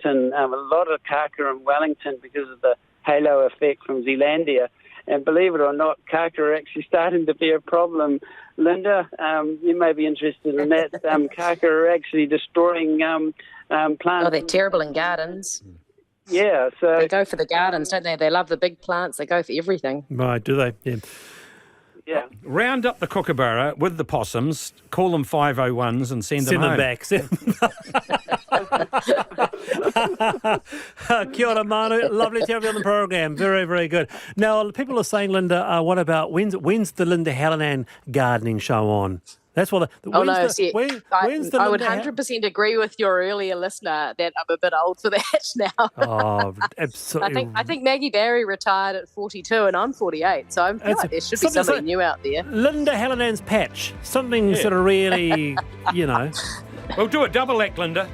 Wellington, a lot of kaka in Wellington because of the halo effect from Zealandia. And believe it or not, kaka are actually starting to be a problem. Linda, you may be interested in that. Kaka are actually destroying plants. Oh, they're terrible in gardens. Yeah, so... They go for the gardens, don't they? They love the big plants. They go for everything. Right, do they? Yeah. Yeah. Round up the kookaburra with the possums, call them 501s and send them home. Back. Kia ora, Manu. Lovely to have you on the program. Very, very good. Now, people are saying, Linda, what about when's the Linda Hallinan gardening show on? That's what. I would 100% agree with your earlier listener that I'm a bit old for that now. Oh, absolutely. I think Maggie Barry retired at 42 and I'm 48, so I feel like there should be something new out there. Linda Hallinan's patch, something sort of really, We'll do a double act, Linda.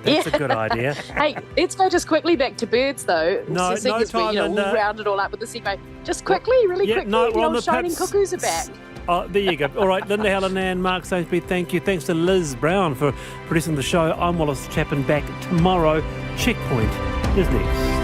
That's a good idea. Hey, let's go just quickly back to birds, though. No time, Linda. We'll round it all up with the segue. Just quickly, quickly. No, the old shining cuckoos are back. Oh, there you go. All right, Linda Hallinan, Mark Sainsbury, thank you. Thanks to Liz Brown for producing the show. I'm Wallace Chapman, back tomorrow. Checkpoint is next.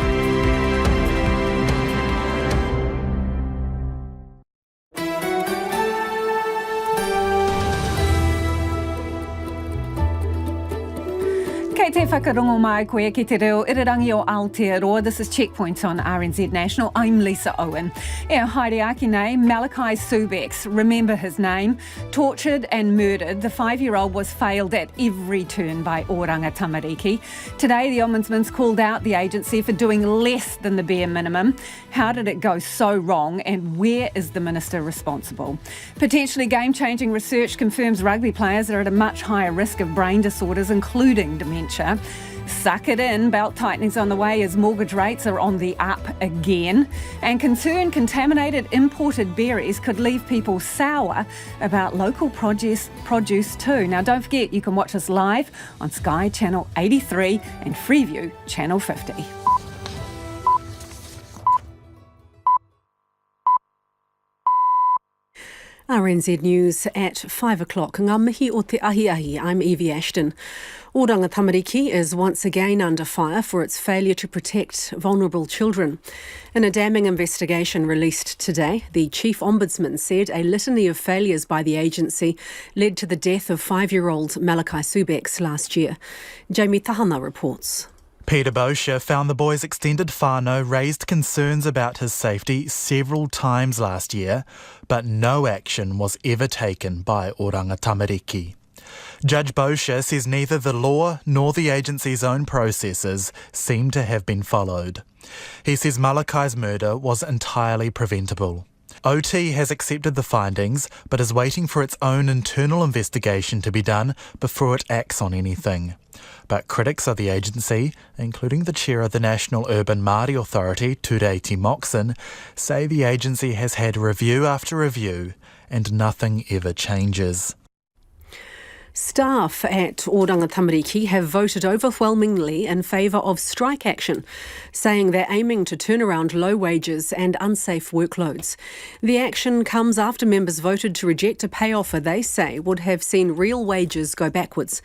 Kei te whakarongo mai koe ki te reo irirangi o Aotearoa. This is Checkpoint on RNZ National. I'm Lisa Owen. Haere aki nei, Malachi Subecz, remember his name, tortured and murdered. The 5-year-old was failed at every turn by Oranga Tamariki. Today, the Ombudsman's called out the agency for doing less than the bare minimum. How did it go so wrong, and where is the minister responsible? Potentially game-changing research confirms rugby players are at a much higher risk of brain disorders, including dementia. Suck it in, belt tightening's on the way as mortgage rates are on the up again. And contaminated imported berries could leave people sour about local produce too. Now don't forget, you can watch us live on Sky Channel 83 and Freeview Channel 50. RNZ News at 5 o'clock. Ngā mihi o te ahi, I'm Evie Ashton. Oranga Tamariki is once again under fire for its failure to protect vulnerable children. In a damning investigation released today, the Chief Ombudsman said a litany of failures by the agency led to the death of 5-year-old Malachi Subix last year. Jamie Tahana reports. Peter Boscher found the boy's extended whānau raised concerns about his safety several times last year, but no action was ever taken by Oranga Tamariki. Judge Boscher says neither the law nor the agency's own processes seem to have been followed. He says Malachi's murder was entirely preventable. OT has accepted the findings, but is waiting for its own internal investigation to be done before it acts on anything. But critics of the agency, including the chair of the National Urban Māori Authority, Tureiti Moxon, say the agency has had review after review and nothing ever changes. Staff at Oranga Tamariki have voted overwhelmingly in favour of strike action, saying they're aiming to turn around low wages and unsafe workloads. The action comes after members voted to reject a pay offer they say would have seen real wages go backwards.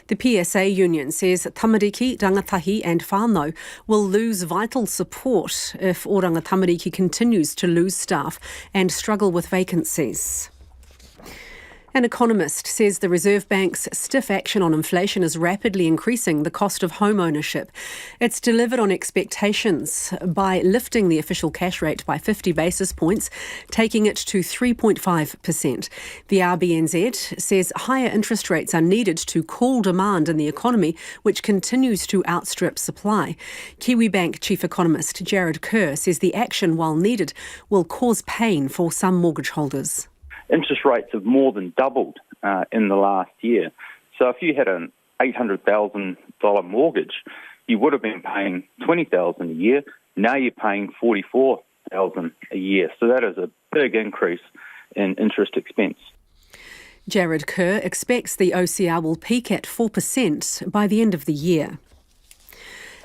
The PSA union says Tamariki, Rangatahi and whānau will lose vital support if Oranga Tamariki continues to lose staff and struggle with vacancies. An economist says the Reserve Bank's stiff action on inflation is rapidly increasing the cost of home ownership. It's delivered on expectations by lifting the official cash rate by 50 basis points, taking it to 3.5%. The RBNZ says higher interest rates are needed to cool demand in the economy, which continues to outstrip supply. Kiwi Bank Chief Economist Karen Chhour says the action, while needed, will cause pain for some mortgage holders. Interest rates have more than doubled in the last year. So if you had an $800,000 mortgage, you would have been paying $20,000 a year. Now you're paying $44,000 a year. So that is a big increase in interest expense. Karen Chhour expects the OCR will peak at 4% by the end of the year.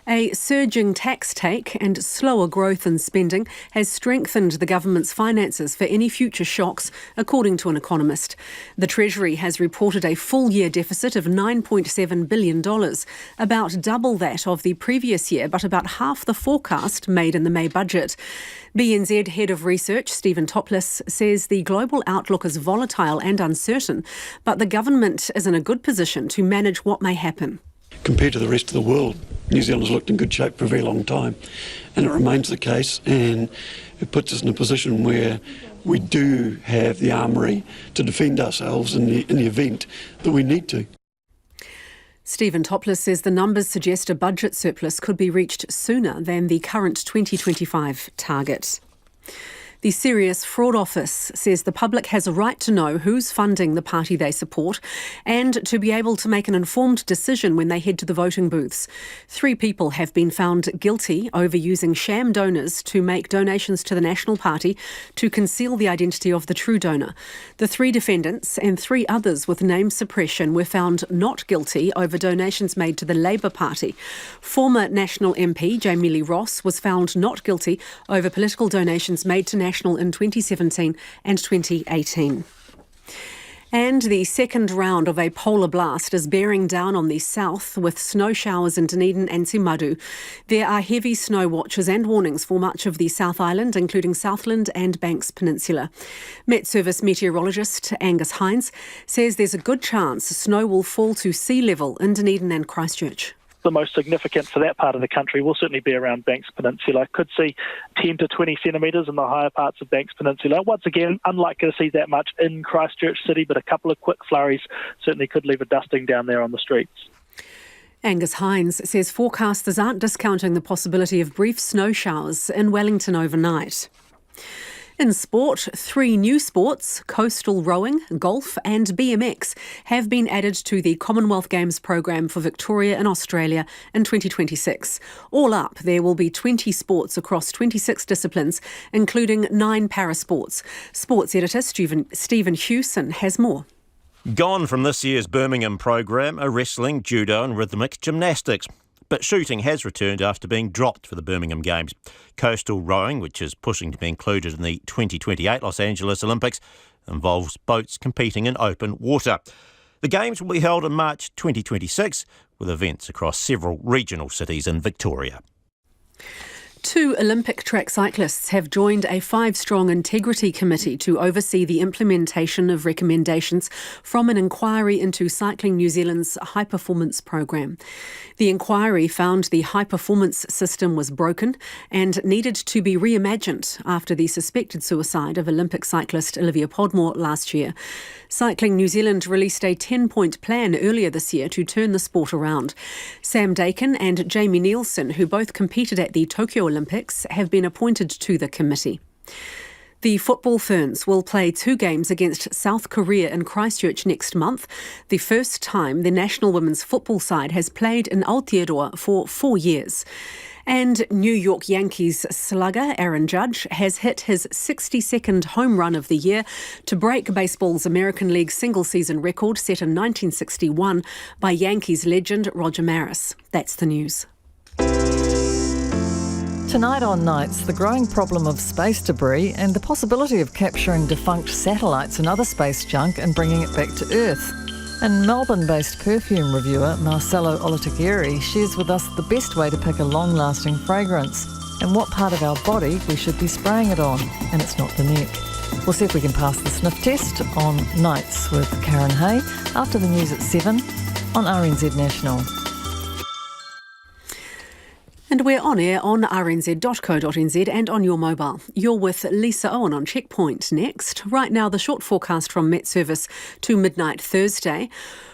A surging tax take and slower growth in spending has strengthened the government's finances for any future shocks, according to an economist. The Treasury has reported a full-year deficit of $9.7 billion, about double that of the previous year, but about half the forecast made in the May budget. BNZ Head of Research, Stephen Topless, says the global outlook is volatile and uncertain, but the government is in a good position to manage what may happen. Compared to the rest of the world, New Zealand's looked in good shape for a very long time, and it remains the case, and it puts us in a position where we do have the armoury to defend ourselves in the event that we need to. Stephen Topless says the numbers suggest a budget surplus could be reached sooner than the current 2025 target. The Serious Fraud Office says the public has a right to know who's funding the party they support and to be able to make an informed decision when they head to the voting booths. 3 people have been found guilty over using sham donors to make donations to the National Party to conceal the identity of the true donor. The 3 defendants and 3 others with name suppression were found not guilty over donations made to the Labour Party. Former National MP Jamie Lee Ross was found not guilty over political donations made to National in 2017 and 2018. And the second round of a polar blast is bearing down on the south with snow showers in Dunedin and Te Madu. There are heavy snow watches and warnings for much of the South Island, including Southland and Banks Peninsula. Met Service meteorologist Angus Hines says there's a good chance snow will fall to sea level in Dunedin and Christchurch. The most significant for that part of the country will certainly be around Banks Peninsula. Could see 10 to 20 centimetres in the higher parts of Banks Peninsula. Once again, unlikely to see that much in Christchurch City, but a couple of quick flurries certainly could leave a dusting down there on the streets. Angus Hines says forecasters aren't discounting the possibility of brief snow showers in Wellington overnight. In sport, 3 new sports, coastal rowing, golf and BMX, have been added to the Commonwealth Games programme for Victoria and Australia in 2026. All up, there will be 20 sports across 26 disciplines, including 9 parasports. Sports editor Stephen Hewson has more. Gone from this year's Birmingham programme are wrestling, judo and rhythmic gymnastics. But shooting has returned after being dropped for the Birmingham Games. Coastal rowing, which is pushing to be included in the 2028 Los Angeles Olympics, involves boats competing in open water. The Games will be held in March 2026, with events across several regional cities in Victoria. 2 Olympic track cyclists have joined a 5-strong integrity committee to oversee the implementation of recommendations from an inquiry into Cycling New Zealand's high-performance programme. The inquiry found the high-performance system was broken and needed to be reimagined after the suspected suicide of Olympic cyclist Olivia Podmore last year. Cycling New Zealand released a 10-point plan earlier this year to turn the sport around. Sam Dakin and Jamie Nielsen, who both competed at the Tokyo Olympics, have been appointed to the committee. The football Ferns will play 2 games against South Korea in Christchurch next month, the first time the national women's football side has played in Aotearoa for 4 years. And New York Yankees slugger Aaron Judge has hit his 62nd home run of the year to break baseball's American League single-season record set in 1961 by Yankees legend Roger Maris. That's the news. Tonight on Nights, the growing problem of space debris and the possibility of capturing defunct satellites and other space junk and bringing it back to Earth. And Melbourne-based perfume reviewer Marcelo Olatigieri shares with us the best way to pick a long-lasting fragrance and what part of our body we should be spraying it on, and it's not the neck. We'll see if we can pass the sniff test on Nights with Karen Chhour after the news at 7 on RNZ National. And we're on air on rnz.co.nz and on your mobile. You're with Lisa Owen on Checkpoint next. Right now, the short forecast from Met Service to midnight Thursday.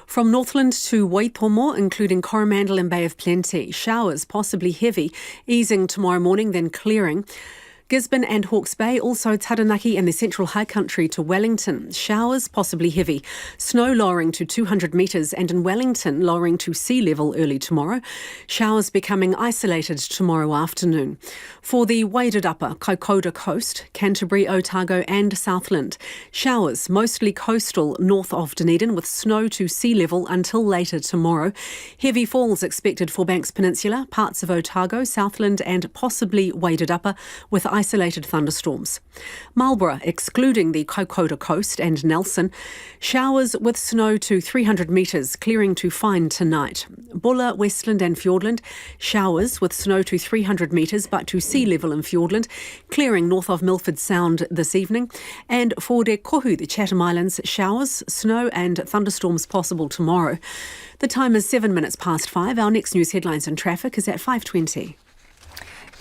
From Northland to Waitomo, including Coromandel and Bay of Plenty. Showers, possibly heavy, easing tomorrow morning, then clearing. Gisborne and Hawke's Bay, also Taranaki and the central high country to Wellington. Showers, possibly heavy. Snow lowering to 200 metres and in Wellington lowering to sea level early tomorrow. Showers becoming isolated tomorrow afternoon. For the waded upper Kaikoura coast, Canterbury, Otago and Southland. Showers, mostly coastal north of Dunedin with snow to sea level until later tomorrow. Heavy falls expected for Banks Peninsula, parts of Otago, Southland and possibly waded upper with isolated thunderstorms. Marlborough, excluding the Kaikoura coast and Nelson. Showers with snow to 300 metres, clearing to fine tonight. Bulla, Westland and Fiordland. Showers with snow to 300 metres but to sea level in Fiordland, clearing north of Milford Sound this evening. And for Te Kohu, the Chatham Islands, showers, snow and thunderstorms possible tomorrow. The time is 7 minutes past 5. Our next news headlines and traffic is at 5:20.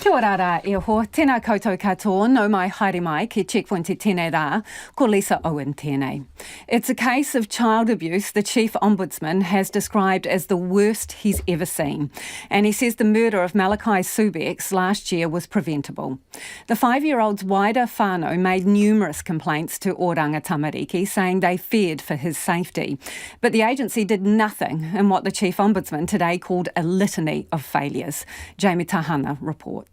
Kia ora rā e ho, tēnā koutou katoa, no mai haere mai ki Checkpoint te tēnei rā, ko Lisa Owen tēnei. It's a case of child abuse the Chief Ombudsman has described as the worst he's ever seen. And he says the murder of Malachi Subecz last year was preventable. The 5-year-old's wider whānau made numerous complaints to Oranga Tamariki, saying they feared for his safety. But the agency did nothing in what the Chief Ombudsman today called a litany of failures. Jamie Tahana reports.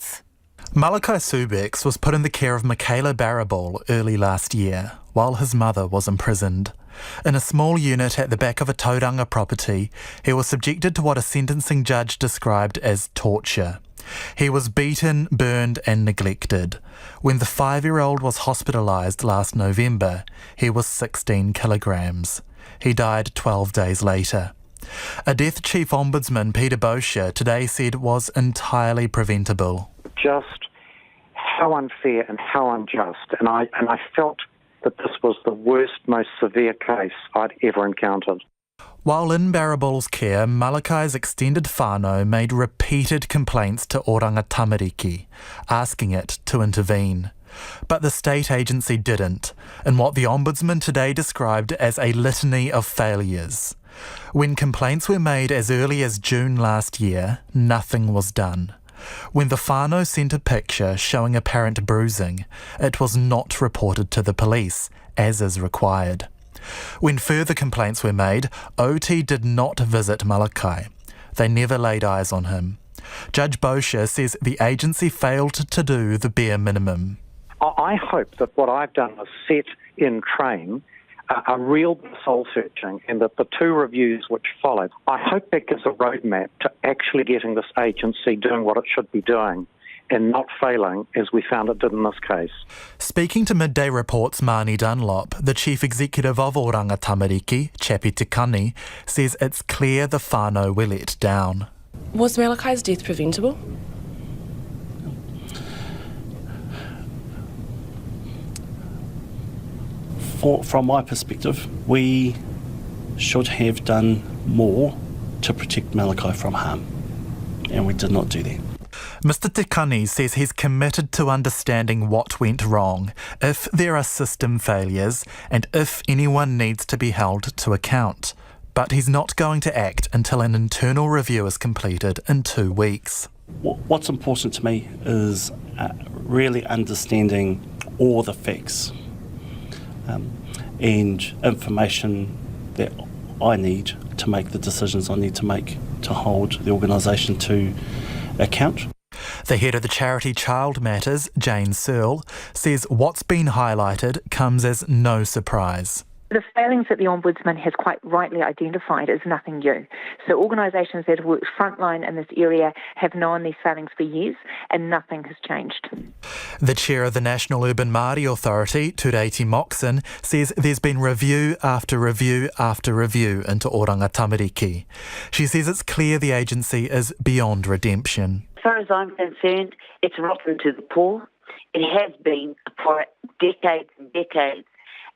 Malachi Subix was put in the care of Michaela Barabal early last year, while his mother was imprisoned. In a small unit at the back of a Tauranga property, he was subjected to what a sentencing judge described as torture. He was beaten, burned and neglected. When the 5-year-old was hospitalised last November, he was 16 kilograms. He died 12 days later. A Death Chief Ombudsman, Peter Bosher, today said was entirely preventable. Just how unfair and how unjust, and I felt that this was the worst, most severe case I'd ever encountered. While in Barabal's care, Malachi's extended whānau made repeated complaints to Oranga Tamariki, asking it to intervene. But the state agency didn't, in what the Ombudsman today described as a litany of failures. When complaints were made as early as June last year, nothing was done. When the whānau sent a picture showing apparent bruising, it was not reported to the police, as is required. When further complaints were made, OT did not visit Malachi. They never laid eyes on him. Judge Bosher says the agency failed to do the bare minimum. I hope that what I've done is set in train a real soul-searching, and that the 2 reviews which followed, I hope that gives a roadmap to actually getting this agency doing what it should be doing and not failing as we found it did in this case. Speaking to Midday Report's Marnie Dunlop, the chief executive of Oranga Tamariki, Chapi Tikani, says it's clear the whānau were let down. Was Malachi's death preventable? From my perspective, we should have done more to protect Malachi from harm, and we did not do that. Mr Tikani says he's committed to understanding what went wrong, if there are system failures, and if anyone needs to be held to account. But he's not going to act until an internal review is completed in 2 weeks. What's important to me is really understanding all the facts and information that I need to make the decisions I need to make to hold the organisation to account. The head of the charity Child Matters, Jane Searle, says what's been highlighted comes as no surprise. The failings that the Ombudsman has quite rightly identified is nothing new. So organisations that have worked frontline in this area have known these failings for years and nothing has changed. The chair of the National Urban Māori Authority, Tureiti Moxon, says there's been review after review after review into Oranga Tamariki. She says it's clear the agency is beyond redemption. As far as I'm concerned, it's rotten to the core. It has been for decades and decades.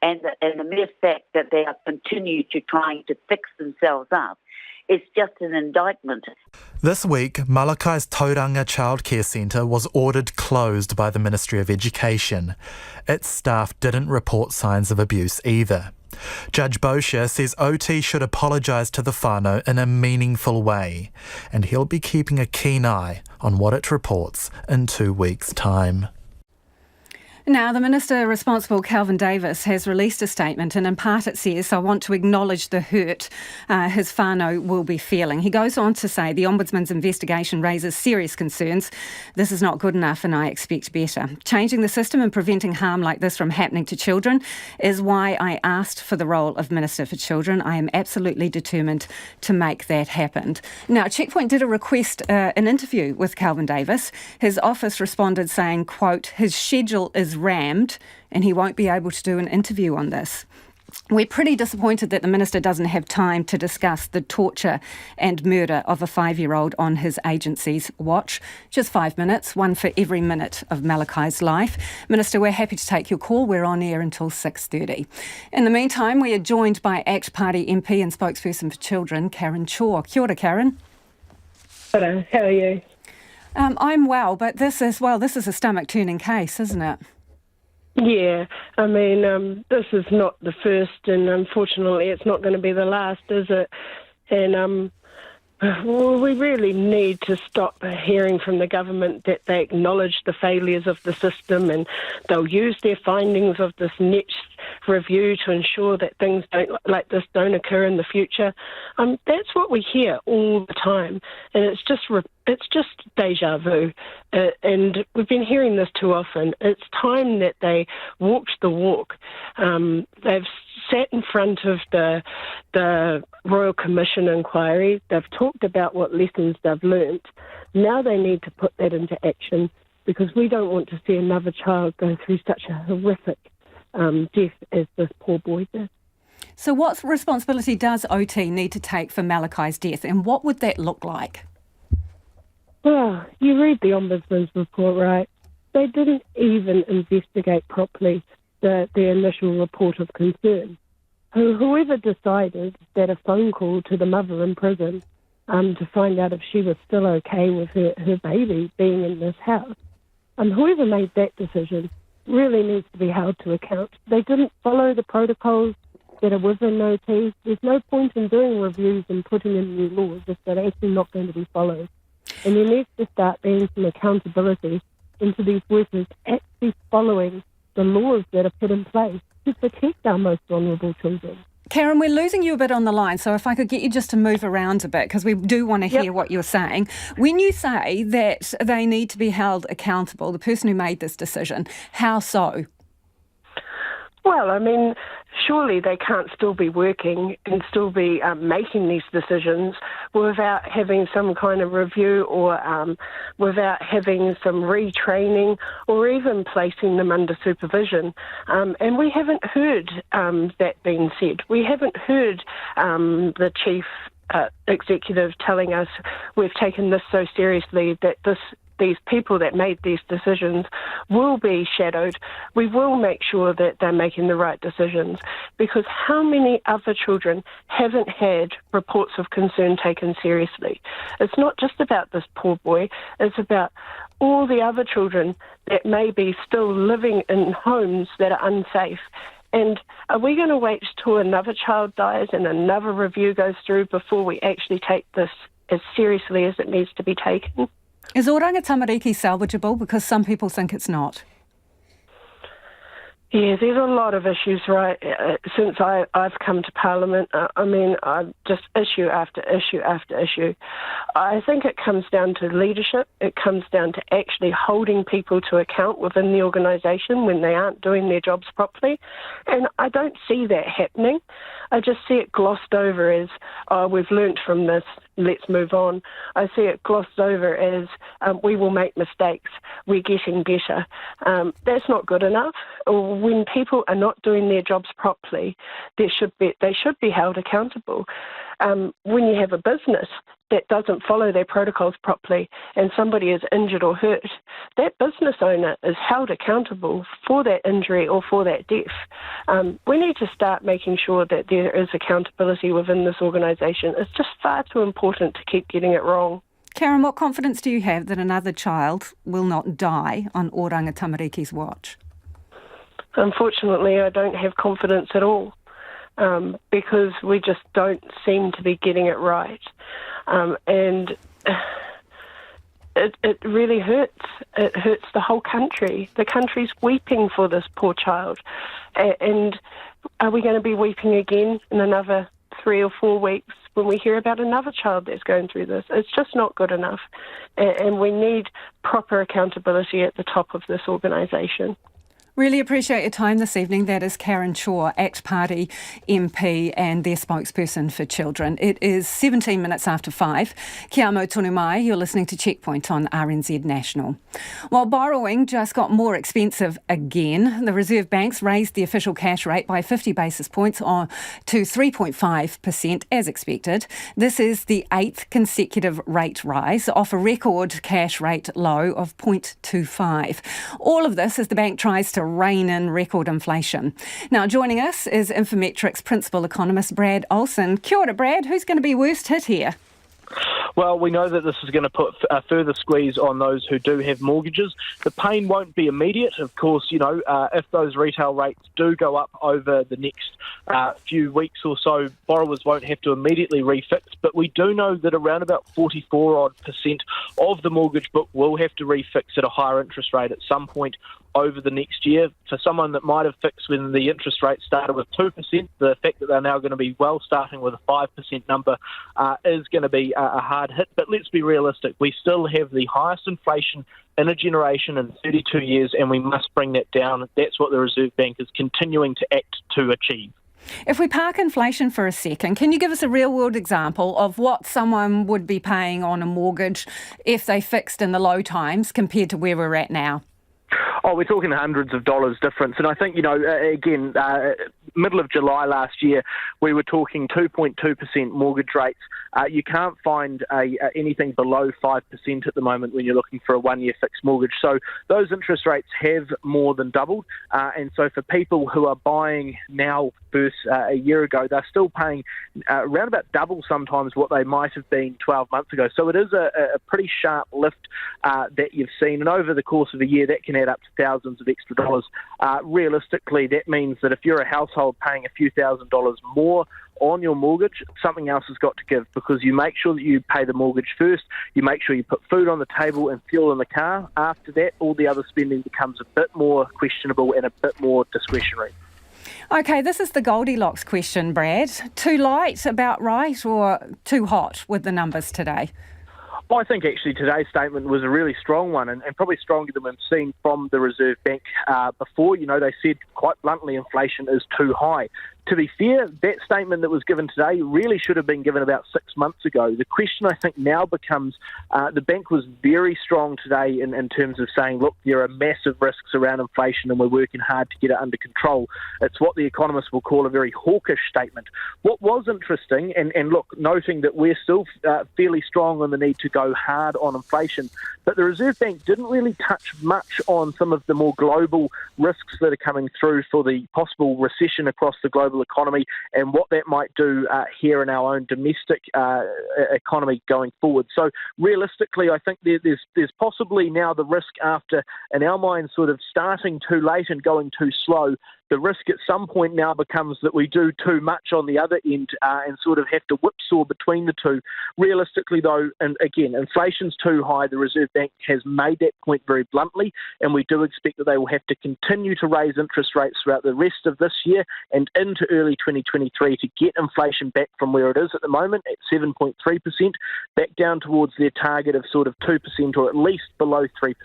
And the mere fact that they are continued to trying to fix themselves up is just an indictment. This week, Malachi's Tauranga Childcare Centre was ordered closed by the Ministry of Education. Its staff didn't report signs of abuse either. Judge Bosher says OT should apologise to the whānau in a meaningful way, and he'll be keeping a keen eye on what it reports in 2 weeks' time. Now, the Minister responsible, Kelvin Davis, has released a statement, and in part it says, "I want to acknowledge the hurt his whānau will be feeling." He goes on to say, "The Ombudsman's investigation raises serious concerns. This is not good enough and I expect better. Changing the system and preventing harm like this from happening to children is why I asked for the role of Minister for Children. I am absolutely determined to make that happen." Now, Checkpoint did request an interview with Kelvin Davis. His office responded saying, quote, "His schedule is rammed and he won't be able to do an interview on this. We're pretty disappointed that the Minister doesn't have time to discuss the torture and murder of a 5-year-old on his agency's watch. Just 5 minutes, one for every minute of Malachi's life. Minister, we're happy to take your call. We're on air until 6:30. In the meantime, we are joined by ACT Party MP and spokesperson for children, Karen Chhour. Kia ora, Karen. Hello, how are you? I'm well, but this is a stomach-turning case, isn't it? Yeah, I mean, this is not the first, and unfortunately it's not going to be the last, is it? And we really need to stop hearing from the government that they acknowledge the failures of the system and they'll use their findings of this next review to ensure that things like this don't occur in the future. That's what we hear all the time, and it's just deja vu. And we've been hearing this too often. It's time that they walked the walk. They've sat in front of the Royal Commission inquiry. They've talked about what lessons they've learnt. Now they need to put that into action, because we don't want to see another child go through such a horrific death as this poor boy did. So what responsibility does OT need to take for Malachi's death, and what would that look like? Well, you read the Ombudsman's report, right? They didn't even investigate properly the initial report of concern. Whoever decided that a phone call to the mother in prison to find out if she was still okay with her baby being in this house, whoever made that decision really needs to be held to account. They didn't follow the protocols that are within OT. There's no point in doing reviews and putting in new laws if they're actually not going to be followed. And there needs to start being some accountability into these workers actually following the laws that are put in place to protect our most vulnerable children. Karen, we're losing you a bit on the line, so if I could get you just to move around a bit, because we do want to hear what you're saying. When you say that they need to be held accountable, the person who made this decision, how so? Well, I mean, surely they can't still be working and still be making these decisions without having some kind of review or without having some retraining or even placing them under supervision. And we haven't heard that being said. We haven't heard the chief executive telling us we've taken this so seriously that these people that made these decisions will be shadowed. We will make sure that they're making the right decisions, because how many other children haven't had reports of concern taken seriously? It's not just about this poor boy, it's about all the other children that may be still living in homes that are unsafe. And are we going to wait till another child dies and another review goes through before we actually take this as seriously as it needs to be taken? Is Oranga Tamariki salvageable? Because some people think it's not. Yeah, there's a lot of issues, right, since I've come to Parliament. I've just issue after issue after issue. I think it comes down to leadership. It comes down to actually holding people to account within the organisation when they aren't doing their jobs properly. And I don't see that happening. I just see it glossed over as, oh, we've learnt from this, let's move on. I see it glossed over as, we will make mistakes, we're getting better. That's not good enough. When people are not doing their jobs properly, they should be held accountable. When you have a business that doesn't follow their protocols properly and somebody is injured or hurt, that business owner is held accountable for that injury or for that death. We need to start making sure that there is accountability within this organisation. It's just far too important to keep getting it wrong. Karen, what confidence do you have that another child will not die on Oranga Tamariki's watch? Unfortunately, I don't have confidence at all, because we just don't seem to be getting it right. And it really hurts. It hurts the whole country. The country's weeping for this poor child. And are we going to be weeping again in another 3 or 4 weeks when we hear about another child that's going through this? It's just not good enough. And we need proper accountability at the top of this organisation. Really appreciate your time this evening. That is Karen Chhour, ACT Party MP and their spokesperson for children. It is 17 minutes after 5. Kia amo tonu mai, you're listening to Checkpoint on RNZ National. While borrowing just got more expensive again, the Reserve Banks raised the official cash rate by 50 basis points to 3.5% as expected. This is the 8th consecutive rate rise off a record cash rate low of 0.25. All of this as the bank tries to rein in record inflation. Now, joining us is Infometrics principal economist Brad Olson. Kia ora, Brad. Who's going to be worst hit here? Well, we know that this is going to put a further squeeze on those who do have mortgages. The pain won't be immediate. Of course, if those retail rates do go up over the next few weeks or so, borrowers won't have to immediately refix. But we do know that around about 44% of the mortgage book will have to refix at a higher interest rate at some point over the next year. For someone that might have fixed when the interest rate started with 2%, the fact that they're now going to be starting with a 5% number is going to be a hard hit. But let's be realistic. We still have the highest inflation in a generation in 32 years, and we must bring that down. That's what the Reserve Bank is continuing to act to achieve. If we park inflation for a second, can you give us a real-world example of what someone would be paying on a mortgage if they fixed in the low times compared to where we're at now? Oh, we're talking hundreds of dollars difference. And I think, middle of July last year, we were talking 2.2% mortgage rates. You can't find anything below 5% at the moment when you're looking for a one-year fixed mortgage. So those interest rates have more than doubled. And so for people who are buying now versus a year ago, they're still paying around about double sometimes what they might have been 12 months ago. So it is a pretty sharp lift that you've seen. And over the course of a year, that can add up to thousands of extra dollars. Realistically, that means that if you're a household paying a few $1,000s more on your mortgage, something else has got to give, because you make sure that you pay the mortgage first, you make sure you put food on the table and fuel in the car. After that, all the other spending becomes a bit more questionable and a bit more discretionary. OK, this is the Goldilocks question, Brad. Too light, about right, or too hot with the numbers today? Well, I think actually today's statement was a really strong one, and probably stronger than we've seen from the Reserve Bank before. They said quite bluntly inflation is too high. To be fair, that statement that was given today really should have been given about 6 months ago. The question, I think, now becomes, the bank was very strong today in terms of saying, look, there are massive risks around inflation and we're working hard to get it under control. It's what the economists will call a very hawkish statement. What was interesting, and look, noting that we're still fairly strong on the need to go hard on inflation, but the Reserve Bank didn't really touch much on some of the more global risks that are coming through for the possible recession across the global economy and what that might do here in our own domestic economy going forward. So realistically, I think there's possibly now the risk after, in our minds, sort of starting too late and going too slow. The risk at some point now becomes that we do too much on the other end and sort of have to whipsaw between the two. Realistically, though, and again, inflation's too high. The Reserve Bank has made that point very bluntly, and we do expect that they will have to continue to raise interest rates throughout the rest of this year and into early 2023 to get inflation back from where it is at the moment at 7.3%, back down towards their target of sort of 2% or at least below 3%.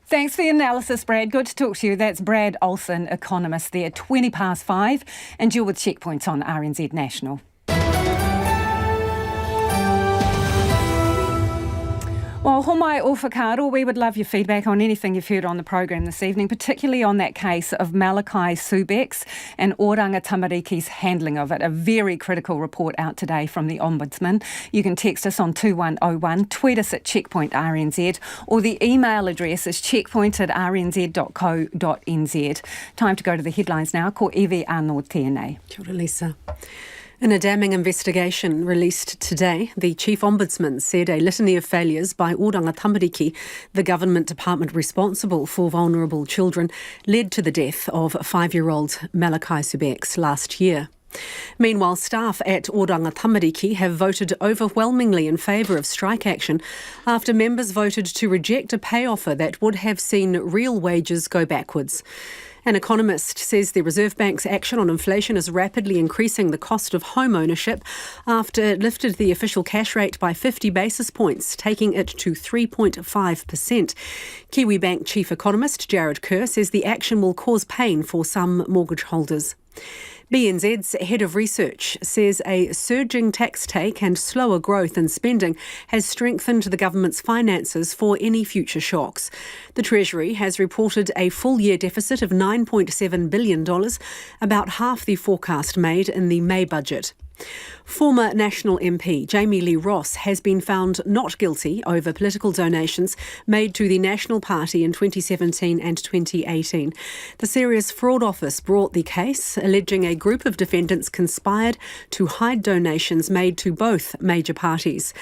Thanks for your analysis, Brad. Good to talk to you. That's Brad Olson, economist there, 5:20, and you're with Checkpoints on RNZ National. Well, homai o whakaaro, we would love your feedback on anything you've heard on the program this evening, particularly on that case of Malachi Subecz and Oranga Tamariki's handling of it. A very critical report out today from the Ombudsman. You can text us on 2101, tweet us at checkpointrnz, or the email address is checkpoint@rnz.co.nz. Time to go to the headlines now. Ko Evie Arnold tēnei. Kia ora, Lisa. In a damning investigation released today, the Chief Ombudsman said a litany of failures by Oranga Tamariki, the government department responsible for vulnerable children, led to the death of 5-year-old Malachi Subecz last year. Meanwhile, staff at Oranga Tamariki have voted overwhelmingly in favour of strike action after members voted to reject a pay offer that would have seen real wages go backwards. An economist says the Reserve Bank's action on inflation is rapidly increasing the cost of home ownership after it lifted the official cash rate by 50 basis points, taking it to 3.5%. Kiwi Bank chief economist Karen Chhour says the action will cause pain for some mortgage holders. BNZ's head of research says a surging tax take and slower growth in spending has strengthened the government's finances for any future shocks. The Treasury has reported a full-year deficit of $9.7 billion, about half the forecast made in the May budget. Former National MP Jamie Lee Ross has been found not guilty over political donations made to the National Party in 2017 and 2018. The Serious Fraud Office brought the case, alleging a group of defendants conspired to hide donations made to both major parties.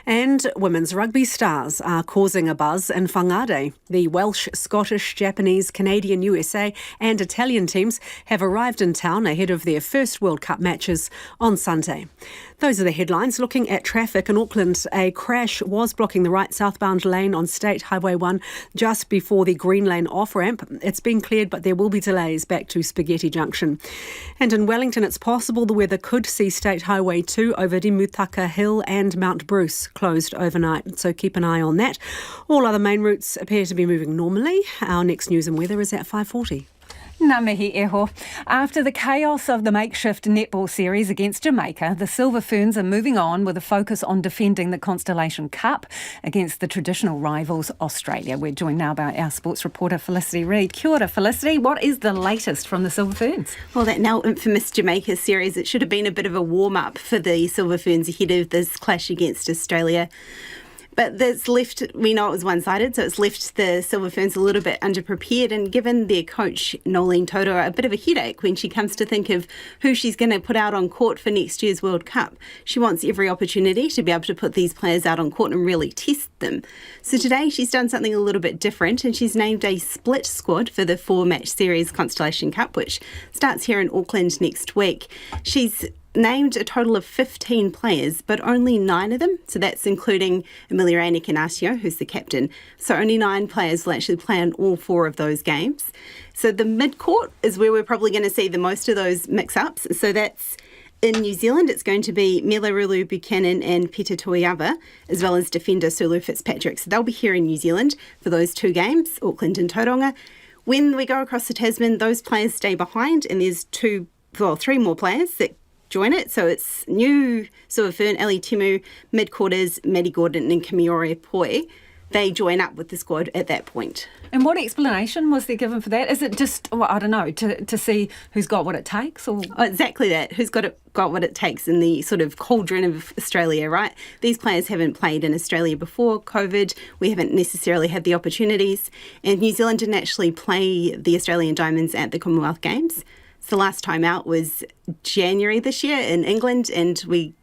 And women's rugby stars are causing a buzz in Whangarei. The Welsh, Scottish, Japanese, Canadian, USA and Italian teams have arrived in town ahead of their first World Cup matches on Sunday. Those are the headlines. Looking at traffic in Auckland, a crash was blocking the right southbound lane on State Highway 1 just before the Green Lane off-ramp. It's been cleared, but there will be delays back to Spaghetti Junction. And in Wellington, it's possible the weather could see State Highway 2 over Dimutaka Hill and Mount Bruce closed overnight, so keep an eye on that. All other main routes appear to be moving normally. Our next news and weather is at 5:40. Ngā mihi eho. After the chaos of the makeshift netball series against Jamaica, the Silver Ferns are moving on with a focus on defending the Constellation Cup against the traditional rivals Australia. We're joined now by our sports reporter Felicity Reid. Kia ora, Felicity. What is the latest from the Silver Ferns? Well, that now infamous Jamaica series, it should have been a bit of a warm-up for the Silver Ferns ahead of this clash against Australia. But that's left, we know it was one-sided, so it's left the Silver Ferns a little bit underprepared and given their coach, Nolene Tauroa, a bit of a headache when she comes to think of who she's going to put out on court for next year's World Cup. She wants every opportunity to be able to put these players out on court and really test them. So today she's done something a little bit different and she's named a split squad for the 4-match series Constellation Cup, which starts here in Auckland next week. She's named a total of 15 players, but only 9 of them, so that's including Emiliano Canacio, who's the captain. So only 9 players will actually play in all 4 of those games. So the mid-court is where we're probably going to see the most of those mix-ups. So that's in New Zealand, it's going to be Melarulu Buchanan and Peter Toiava, as well as defender Sulu Fitzpatrick. So they'll be here in New Zealand for those 2 games, Auckland and Tauranga. When we go across the Tasman, those players stay behind, and there's 3 more players that join it. So it's new Silver Fern, Ali Timu, mid-quarters, Maddie Gordon and Kamiore Poi. They join up with the squad at that point. And what explanation was there given for that? Is it just, I don't know, to see who's got what it takes? Or exactly that. Who's got what it takes in the sort of cauldron of Australia, right? These players haven't played in Australia before COVID. We haven't necessarily had the opportunities. And New Zealand didn't actually play the Australian Diamonds at the Commonwealth Games. The last time out was January this year in England, and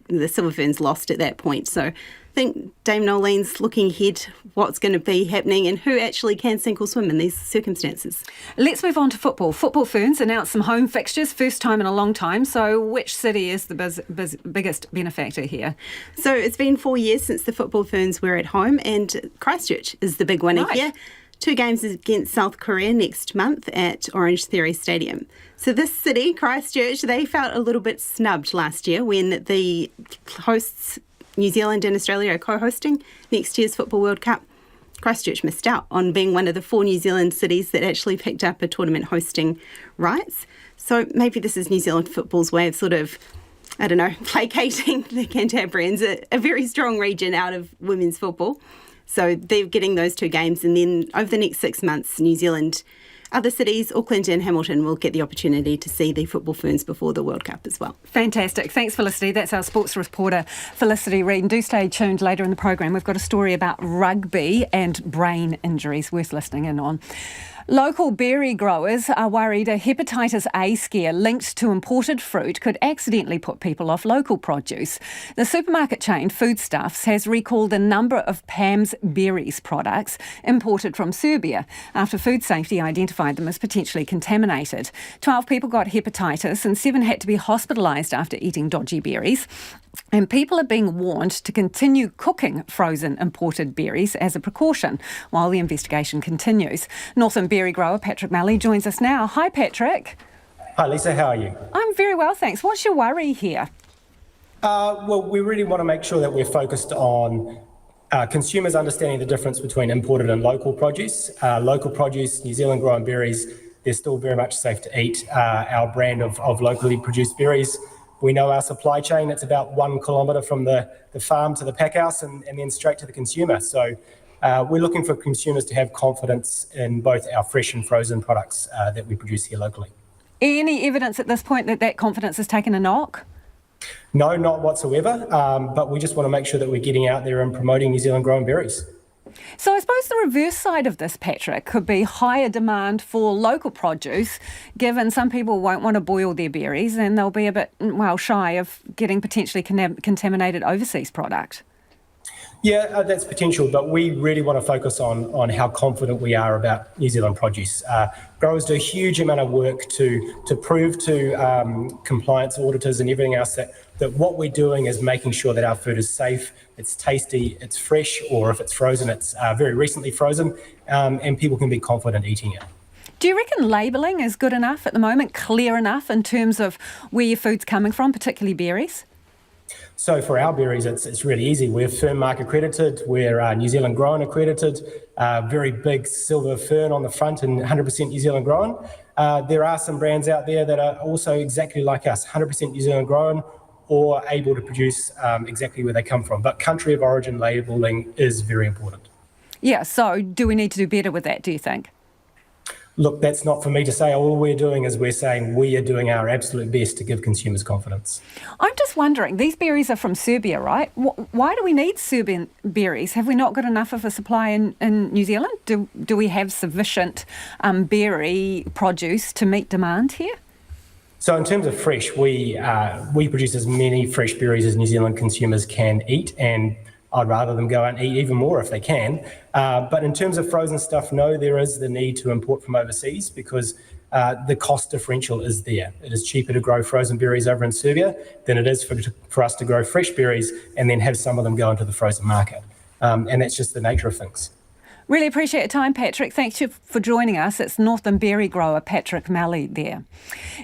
the Silver Ferns lost at that point. So I think Dame Nolene's looking ahead what's going to be happening and who actually can sink or swim in these circumstances. Let's move on to football. Football Ferns announced some home fixtures, first time in a long time. So which city is the biggest benefactor here? So it's been 4 years since the Football Ferns were at home, and Christchurch is the big winner here. 2 games against South Korea next month at Orange Theory Stadium. So this city, Christchurch, they felt a little bit snubbed last year when the hosts, New Zealand and Australia, are co-hosting next year's Football World Cup. Christchurch missed out on being one of the 4 New Zealand cities that actually picked up a tournament hosting rights. So maybe this is New Zealand football's way of sort of, I don't know, placating the Cantabrians, a very strong region out of women's football. So they're getting those 2 games, and then over the next 6 months, New Zealand, other cities, Auckland and Hamilton, will get the opportunity to see the Football Ferns before the World Cup as well. Fantastic. Thanks, Felicity. That's our sports reporter, Felicity Reid. And do stay tuned later in the program. We've got a story about rugby and brain injuries worth listening in on. Local berry growers are worried a hepatitis A scare linked to imported fruit could accidentally put people off local produce. The supermarket chain Foodstuffs has recalled a number of Pam's Berries products imported from Serbia after food safety identified them as potentially contaminated. 12 people got hepatitis and 7 had to be hospitalised after eating dodgy berries. And people are being warned to continue cooking frozen imported berries as a precaution while the investigation continues. Northern berry grower Patrick Malley joins us now. Hi, Patrick. Hi, Lisa. How are you? I'm very well, thanks. What's your worry here? Well, we really want to make sure that we're focused on consumers understanding the difference between imported and local produce. Local produce, New Zealand grown berries, they're still very much safe to eat. Our brand of locally produced berries, we know our supply chain, it's about 1 kilometre from the farm to the pack house and then straight to the consumer. So we're looking for consumers to have confidence in both our fresh and frozen products that we produce here locally. Any evidence at this point that confidence has taken a knock? No, not whatsoever, but we just want to make sure that we're getting out there and promoting New Zealand grown berries. So I suppose the reverse side of this, Patrick, could be higher demand for local produce, given some people won't want to boil their berries and they'll be a bit, shy of getting potentially contaminated overseas product. Yeah, that's potential, but we really want to focus on how confident we are about New Zealand produce. Growers do a huge amount of work to prove to compliance auditors and everything else that what we're doing is making sure that our food is safe, it's tasty, it's fresh, or if it's frozen, it's very recently frozen, and people can be confident eating it. Do you reckon labelling is good enough at the moment, clear enough in terms of where your food's coming from, particularly berries? So for our berries, it's really easy. We're Fern Mark accredited, we're New Zealand grown accredited, very big silver fern on the front and 100% New Zealand grown. There are some brands out there that are also exactly like us, 100% New Zealand grown or able to produce exactly where they come from. But country of origin labelling is very important. Yeah, so do we need to do better with that, do you think? Look, that's not for me to say. All we're doing is we're saying we are doing our absolute best to give consumers confidence. I'm just wondering, these berries are from Serbia, right? Why do we need Serbian berries? Have we not got enough of a supply in New Zealand? Do we have sufficient berry produce to meet demand here? So in terms of fresh, we produce as many fresh berries as New Zealand consumers can eat, and I'd rather them go out and eat even more if they can. But in terms of frozen stuff, no, there is the need to import from overseas because the cost differential is there. It is cheaper to grow frozen berries over in Serbia than it is for us to grow fresh berries and then have some of them go into the frozen market. And that's just the nature of things. Really appreciate your time, Patrick. Thanks for joining us. It's Northern berry grower Patrick Malley there.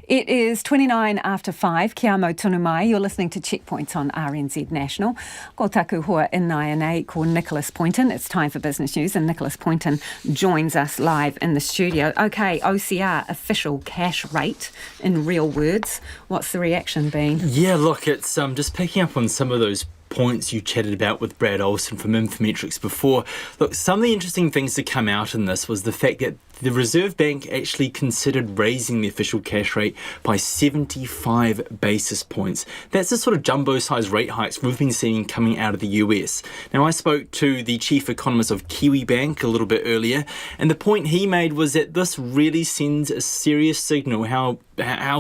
It is 29 after 5. Kia mau tonu mai. You're listening to Checkpoints on RNZ National. Ko taku hoa inai anei ko Nicholas Poynton. It's time for business news and Nicholas Poynton joins us live in the studio. OK, OCR official cash rate in real words. What's the reaction been? Yeah, look, it's just picking up on some of those points you chatted about with Brad Olson from Infometrics before. Look, some of the interesting things to come out in this was the fact that the Reserve Bank actually considered raising the official cash rate by 75 basis points. That's the sort of jumbo-sized rate hikes we've been seeing coming out of the US. Now, I spoke to the chief economist of Kiwi Bank a little bit earlier, and the point he made was that this really sends a serious signal how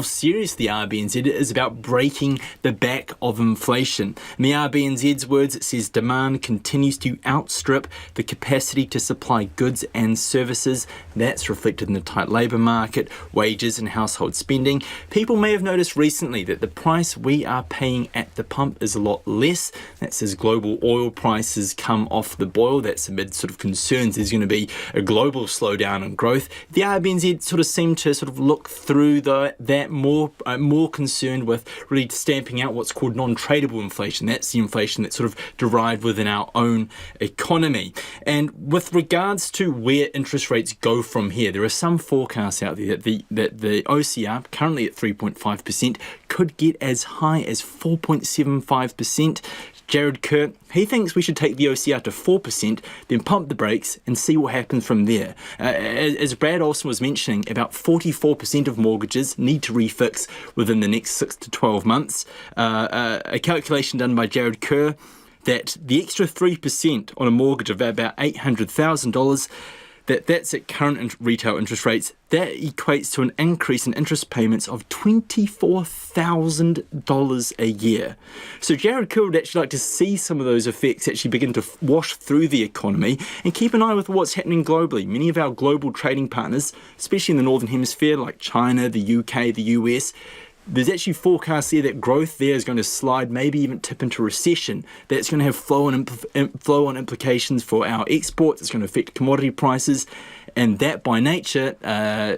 serious the RBNZ is about breaking the back of inflation. In the RBNZ's words, it says demand continues to outstrip the capacity to supply goods and services. That's reflected in the tight labour market, wages and household spending. People may have noticed recently that the price we are paying at the pump is a lot less. That's as global oil prices come off the boil. That's amid sort of concerns there's going to be a global slowdown in growth. The RBNZ sort of seemed to sort of look through that more concerned with really stamping out what's called non-tradable inflation. That's the inflation that's sort of derived within our own economy. And with regards to where interest rates go from here, there are some forecasts out there that the OCR, currently at 3.5%, could get as high as 4.75%. Jared Kerr, he thinks we should take the OCR to 4%, then pump the brakes and see what happens from there. As Brad Olson was mentioning, about 44% of mortgages need to refix within the next 6 to 12 months. A calculation done by Jared Kerr that the extra 3% on a mortgage of about $800,000, that's at current retail interest rates. That equates to an increase in interest payments of $24,000 a year. So Jared Chhour would actually like to see some of those effects actually begin to wash through the economy, and keep an eye with what's happening globally. Many of our global trading partners, especially in the Northern Hemisphere, like China, the UK, the US, there's actually forecasts there that growth there is going to slide, maybe even tip into recession. That's going to have flow-on implications for our exports. It's going to affect commodity prices. And that, by nature,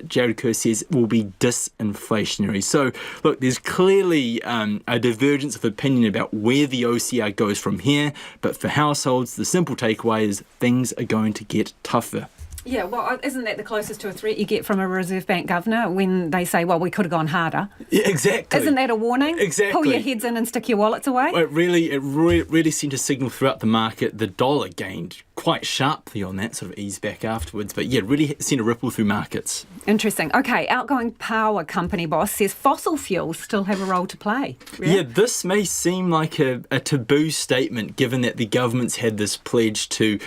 Jared Chhour says, will be disinflationary. So, look, there's clearly a divergence of opinion about where the OCR goes from here. But for households, the simple takeaway is things are going to get tougher. Yeah, well, isn't that the closest to a threat you get from a Reserve Bank governor when they say, well, we could have gone harder? Yeah, exactly. Isn't that a warning? Exactly. Pull your heads in and stick your wallets away? Well, it really sent a signal throughout the market. The dollar gained quite sharply on that, sort of eased back afterwards. But yeah, really sent a ripple through markets. Interesting. Okay, outgoing power company boss says fossil fuels still have a role to play. Yeah, this may seem like a taboo statement, given that the government's had this pledge to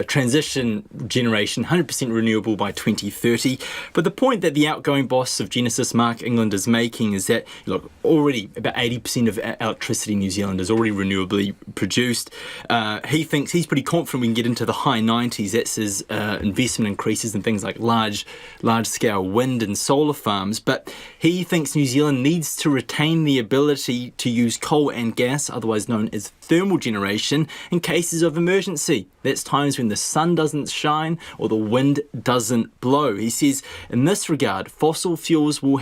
transition generation 100% renewable by 2030. But the point that the outgoing boss of Genesis, Mark England, is making is that, look, already about 80% of electricity in New Zealand is already renewably produced. He thinks he's pretty confident we can get into the high 90s. That's as investment increases in things like large-scale wind and solar farms. But he thinks New Zealand needs to retain the ability to use coal and gas, otherwise known as thermal generation, in cases of emergency. That's times when the sun doesn't shine or the wind doesn't blow. He says, in this regard, fossil fuels will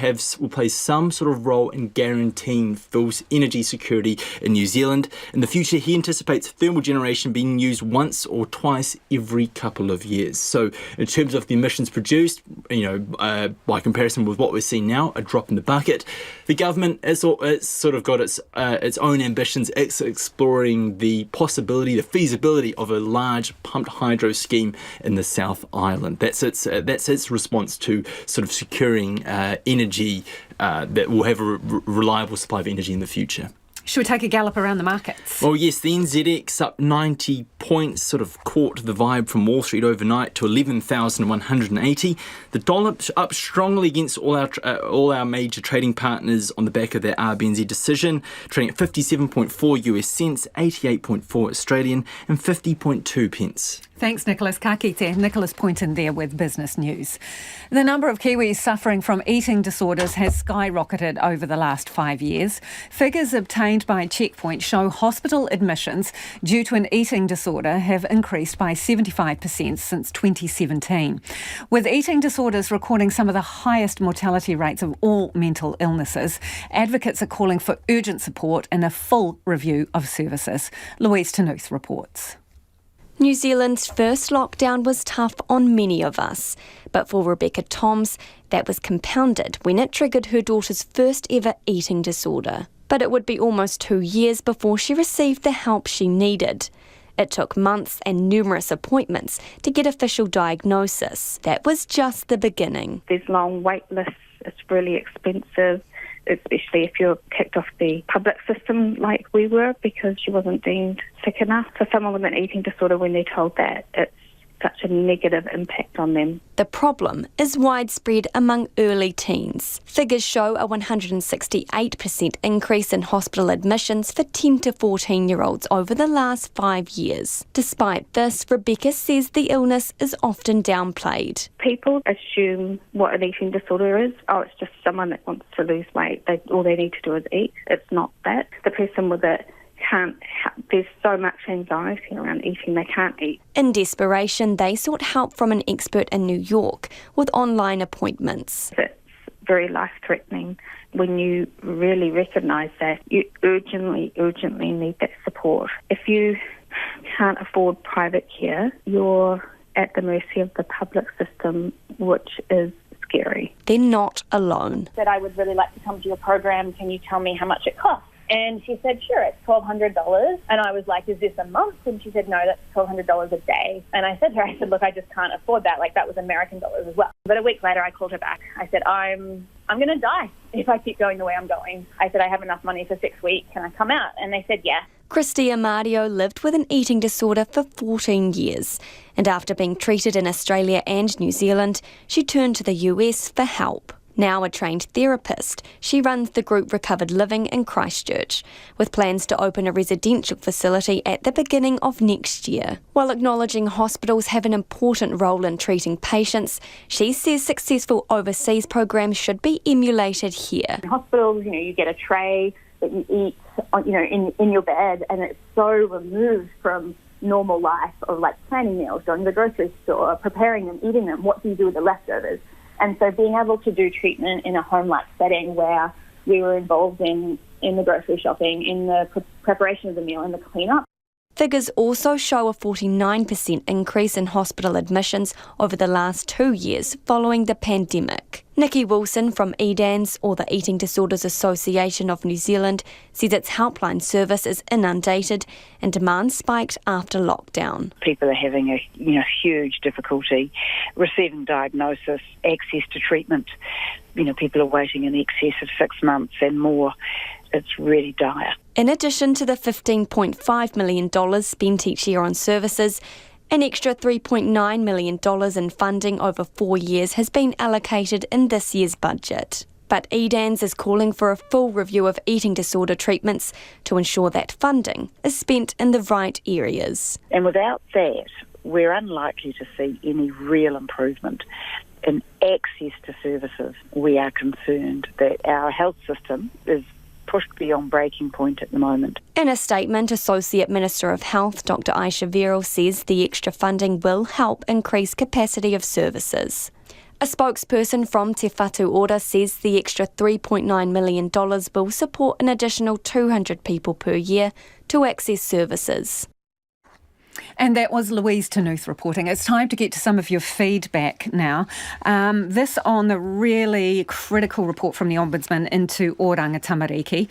play some sort of role in guaranteeing fuel energy security in New Zealand. In the future, he anticipates thermal generation being used once or twice every couple of years. So in terms of the emissions produced, by comparison with what we're seeing now, a drop in the bucket. The government it's sort of got its own ambitions. It's exploring the possibility, the feasibility of a large pumped hydro scheme in the South Island. That's its response to sort of securing energy that will have a reliable supply of energy in the future. Should we take a gallop around the markets? Well, yes, the NZX up 90 points, sort of caught the vibe from Wall Street overnight to 11,180. The dollar up strongly against all our major trading partners on the back of their RBNZ decision, trading at 57.4 US cents, 88.4 Australian and 50.2 pence. Thanks, Nicholas. Ka kite. Nicholas Poynton there with business news. The number of Kiwis suffering from eating disorders has skyrocketed over the last 5 years. Figures obtained by Checkpoint show hospital admissions due to an eating disorder have increased by 75% since 2017. With eating disorders recording some of the highest mortality rates of all mental illnesses, advocates are calling for urgent support and a full review of services. Louise Tanuth reports. New Zealand's first lockdown was tough on many of us, but for Rebecca Toms, that was compounded when it triggered her daughter's first ever eating disorder. But it would be almost 2 years before she received the help she needed. It took months and numerous appointments to get official diagnosis. That was just the beginning. There's long wait lists, it's really expensive, especially if you're kicked off the public system like we were, because she wasn't deemed sick enough. For someone with an eating disorder, when they're told that, it's such a negative impact on them. The problem is widespread among early teens. Figures show a 168% increase in hospital admissions for 10 to 14-year-olds over the last 5 years. Despite this, Rebecca says the illness is often downplayed. People assume what an eating disorder is. Oh, it's just someone that wants to lose weight. All they need to do is eat. It's not that. The person with it there's so much anxiety around eating, they can't eat. In desperation, they sought help from an expert in New York with online appointments. It's very life-threatening when you really recognise that you urgently need that support. If you can't afford private care, you're at the mercy of the public system, which is scary. They're not alone. Said, I would really like to come to your program. Can you tell me how much it costs? And she said, sure, it's $1,200. And I was like, is this a month? And she said, no, that's $1,200 a day. And I said to her, look, I just can't afford that. Like, that was American dollars as well. But a week later, I called her back. I said, I'm I'm going to die if I keep going the way I'm going. I said, I have enough money for 6 weeks. Can I come out? And they said, yes. Christy Amadio lived with an eating disorder for 14 years, and after being treated in Australia and New Zealand, she turned to the US for help. Now a trained therapist, she runs the group Recovered Living in Christchurch, with plans to open a residential facility at the beginning of next year. While acknowledging hospitals have an important role in treating patients, she says successful overseas programs should be emulated here. In hospitals, you get a tray that you eat, in your bed, and it's so removed from normal life of like planning meals, going to the grocery store, preparing them, eating them. What do you do with the leftovers? And so being able to do treatment in a home-like setting where we were involved in the grocery shopping, in the preparation of the meal, and the clean-up. Figures also show a 49% increase in hospital admissions over the last 2 years following the pandemic. Nikki Wilson from EDANS, or the Eating Disorders Association of New Zealand, says its helpline service is inundated and demand spiked after lockdown. People are having a huge difficulty receiving diagnosis, access to treatment. People are waiting in excess of 6 months and more. It's really dire. In addition to the $15.5 million spent each year on services, an extra $3.9 million in funding over 4 years has been allocated in this year's budget. But EDANS is calling for a full review of eating disorder treatments to ensure that funding is spent in the right areas. And without that, we're unlikely to see any real improvement in access to services. We are concerned that our health system is pushed beyond breaking point at the moment. In a statement, Associate Minister of Health Dr Aisha Verrill says the extra funding will help increase capacity of services. A spokesperson from Te Whatu Ora says the extra $3.9 million will support an additional 200 people per year to access services. And that was Louise Tanuth reporting. It's time to get to some of your feedback now. This on the really critical report from the Ombudsman into Oranga Tamariki.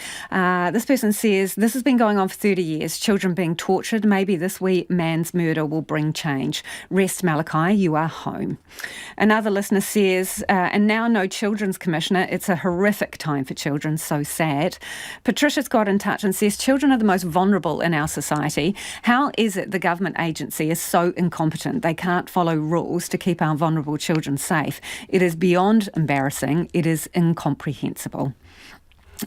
This person says, this has been going on for 30 years, children being tortured. Maybe this wee man's murder will bring change. Rest Malachi, you are home. Another listener says, and now no Children's Commissioner. It's a horrific time for children, so sad. Patricia's got in touch and says, children are the most vulnerable in our society. How is it the government agency is so incompetent they can't follow rules to keep our vulnerable children safe? It is beyond embarrassing. It is incomprehensible.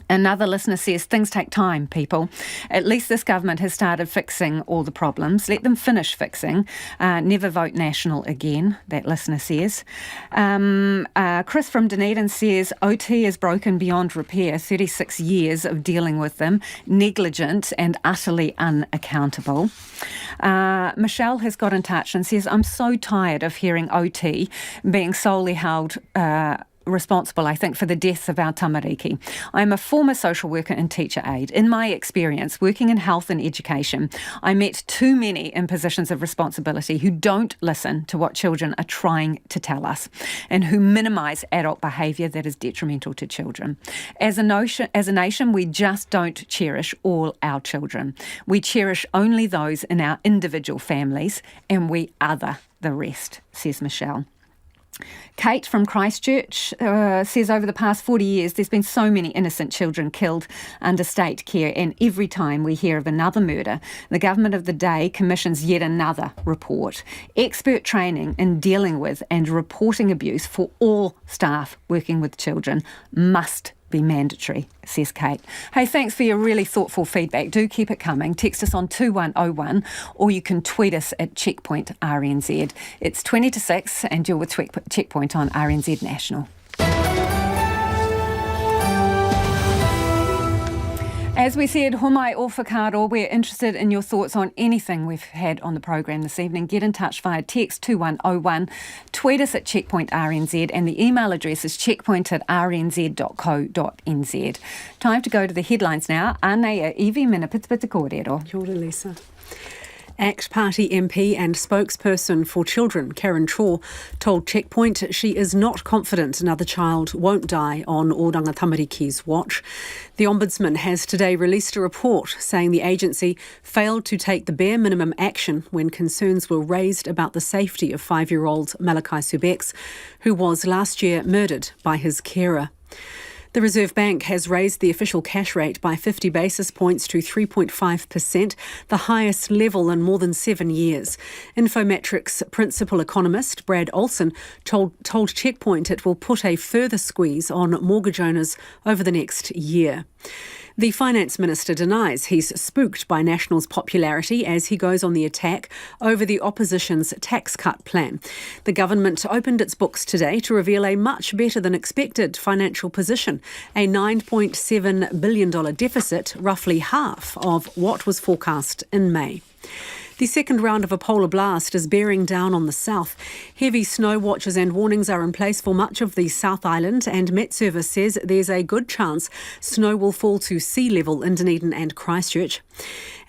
Another listener says, things take time, people. At least this government has started fixing all the problems. Let them finish fixing. Never vote National again, that listener says. Chris from Dunedin says, OT is broken beyond repair. 36 years of dealing with them. Negligent and utterly unaccountable. Michelle has got in touch and says, I'm so tired of hearing OT being solely held responsible, I think, for the deaths of our tamariki. I'm a former social worker and teacher aide. In my experience, working in health and education, I met too many in positions of responsibility who don't listen to what children are trying to tell us and who minimise adult behaviour that is detrimental to children. As a nation, we just don't cherish all our children. We cherish only those in our individual families and we other the rest, says Michelle. Kate from Christchurch says over the past 40 years there's been so many innocent children killed under state care, and every time we hear of another murder, the government of the day commissions yet another report. Expert training in dealing with and reporting abuse for all staff working with children must be mandatory, says Kate. Hey, thanks for your really thoughtful feedback. Do keep it coming. Text us on 2101 or you can tweet us at Checkpoint RNZ. It's 20 to 6 and you're with Checkpoint on RNZ National. As we said, homai o whakaaro, we're interested in your thoughts on anything we've had on the program this evening. Get in touch via text 2101, tweet us at Checkpoint RNZ, and the email address is checkpoint@rnz.co.nz. Time to go to the headlines now. Anei Evie Mina Pitipita kōrero. Kia ora, Lisa. ACT Party MP and spokesperson for children, Karen Chhour, told Checkpoint she is not confident another child won't die on Oranga Tamariki's watch. The Ombudsman has today released a report saying the agency failed to take the bare minimum action when concerns were raised about the safety of 5-year-old Malachi Subecz, who was last year murdered by his carer. The Reserve Bank has raised the official cash rate by 50 basis points to 3.5%, the highest level in more than 7 years. Infometrics principal economist Brad Olson told Checkpoint it will put a further squeeze on mortgage owners over the next year. The Finance Minister denies he's spooked by National's popularity as he goes on the attack over the opposition's tax cut plan. The government opened its books today to reveal a much better than expected financial position, a $9.7 billion deficit, roughly half of what was forecast in May. The second round of a polar blast is bearing down on the south. Heavy snow watches and warnings are in place for much of the South Island, and Met Service says there's a good chance snow will fall to sea level in Dunedin and Christchurch.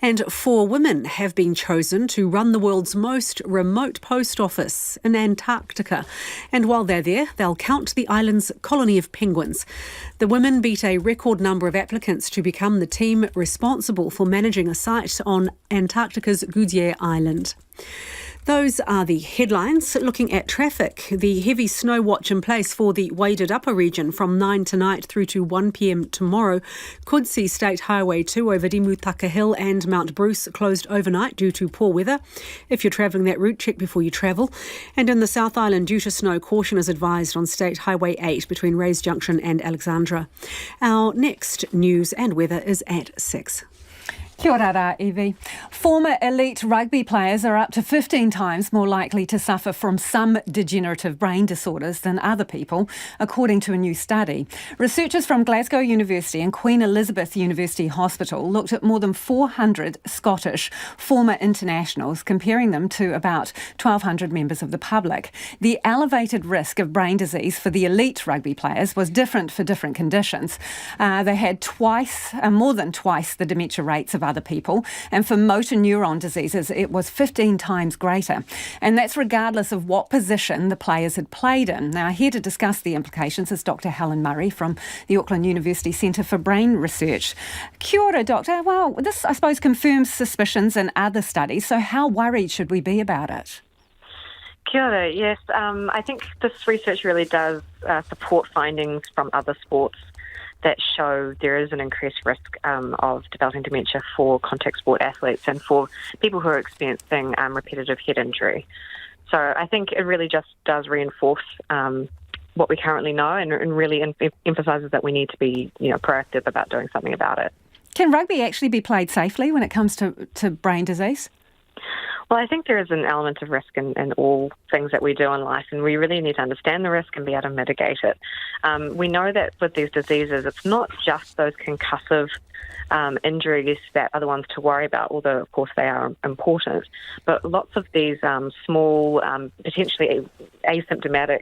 And 4 women have been chosen to run the world's most remote post office in Antarctica. And while they're there, they'll count the island's colony of penguins. The women beat a record number of applicants to become the team responsible for managing a site on Antarctica's Goodyear Island. Those are the headlines. Looking at traffic, the heavy snow watch in place for the Waded Upper region from 9 tonight through to 1 p.m. tomorrow could see State Highway 2 over Dimutaka Hill and Mount Bruce closed overnight due to poor weather. If you're travelling that route, check before you travel. And in the South Island, due to snow, caution is advised on State Highway 8 between Rays Junction and Alexandra. Our next news and weather is at 6. Kia ora rā, Evie. Former elite rugby players are up to 15 times more likely to suffer from some degenerative brain disorders than other people, according to a new study. Researchers from Glasgow University and Queen Elizabeth University Hospital looked at more than 400 Scottish former internationals, comparing them to about 1,200 members of the public. The elevated risk of brain disease for the elite rugby players was different for different conditions. They had more than twice the dementia rates of other people, and for motor neuron diseases it was 15 times greater, and that's regardless of what position the players had played in. Now, here to discuss the implications is Dr. Helen Murray from the Auckland University Centre for Brain Research. Kia ora, Doctor. Well, this, I suppose, confirms suspicions in other studies, so how worried should we be about it? Kia ora, yes. I think this research really does support findings from other sports that show there is an increased risk of developing dementia for contact sport athletes and for people who are experiencing repetitive head injury. So I think it really just does reinforce what we currently know and really emphasises that we need to be proactive about doing something about it. Can rugby actually be played safely when it comes to brain disease? Well, I think there is an element of risk in all things that we do in life, and we really need to understand the risk and be able to mitigate it. We know that with these diseases, it's not just those concussive injuries that are the ones to worry about, although, of course, they are important. But lots of these small, potentially asymptomatic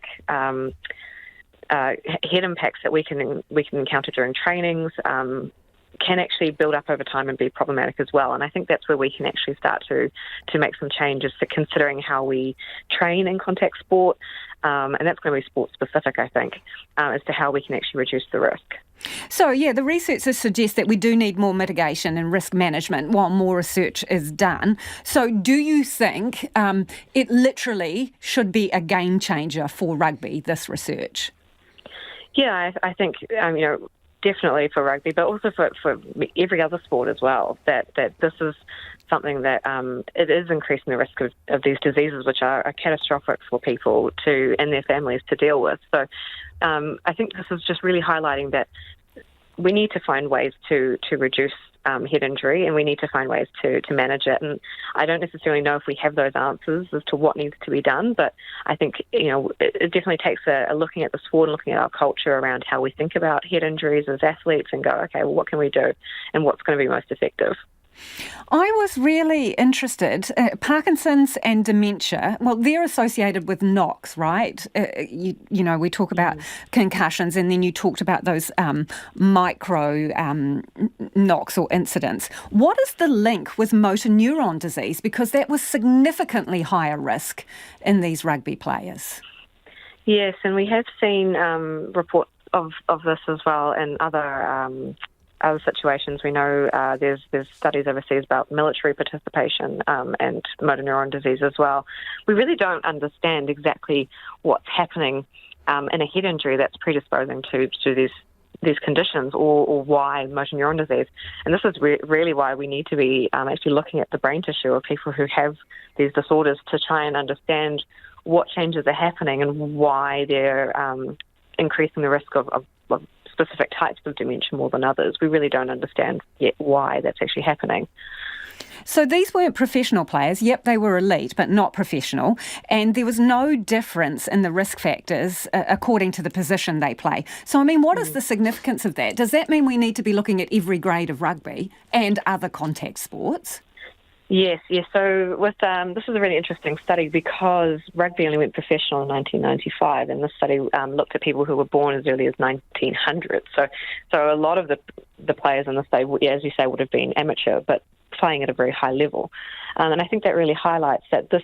head impacts that we can encounter during trainings can actually build up over time and be problematic as well. And I think that's where we can actually start to make some changes for considering how we train in contact sport. And that's going to be sport specific, I think, as to how we can actually reduce the risk. So, the researchers suggest that we do need more mitigation and risk management while more research is done. So do you think it literally should be a game changer for rugby, this research? Yeah, I think, definitely for rugby, but also for every other sport as well, that this is something that it is increasing the risk of these diseases, which are catastrophic for people and their families to deal with. So I think this is just really highlighting that we need to find ways to reduce head injury, and we need to find ways to manage it. And I don't necessarily know if we have those answers as to what needs to be done, but I think it definitely takes a looking at the sport and looking at our culture around how we think about head injuries as athletes and go, okay, well, what can we do and what's going to be most effective? I was really interested. Parkinson's and dementia, well, they're associated with knocks, right? We talk about concussions, and then you talked about those micro knocks or incidents. What is the link with motor neuron disease? Because that was significantly higher risk in these rugby players. Yes, and we have seen reports of this as well in other situations. We know there's studies overseas about military participation and motor neuron disease as well. We really don't understand exactly what's happening in a head injury that's predisposing to these conditions, or why motor neuron disease. And this is really why we need to be actually looking at the brain tissue of people who have these disorders to try and understand what changes are happening and why they're increasing the risk of specific types of dementia more than others. We really don't understand yet why that's actually happening. So these weren't professional players. Yep, they were elite, but not professional. And there was no difference in the risk factors according to the position they play. So, I mean, what is the significance of that? Does that mean we need to be looking at every grade of rugby and other contact sports? Yes. So with this is a really interesting study because rugby only went professional in 1995, and this study looked at people who were born as early as 1900. So a lot of the players in the study, as you say, would have been amateur, but playing at a very high level. And I think that really highlights that this,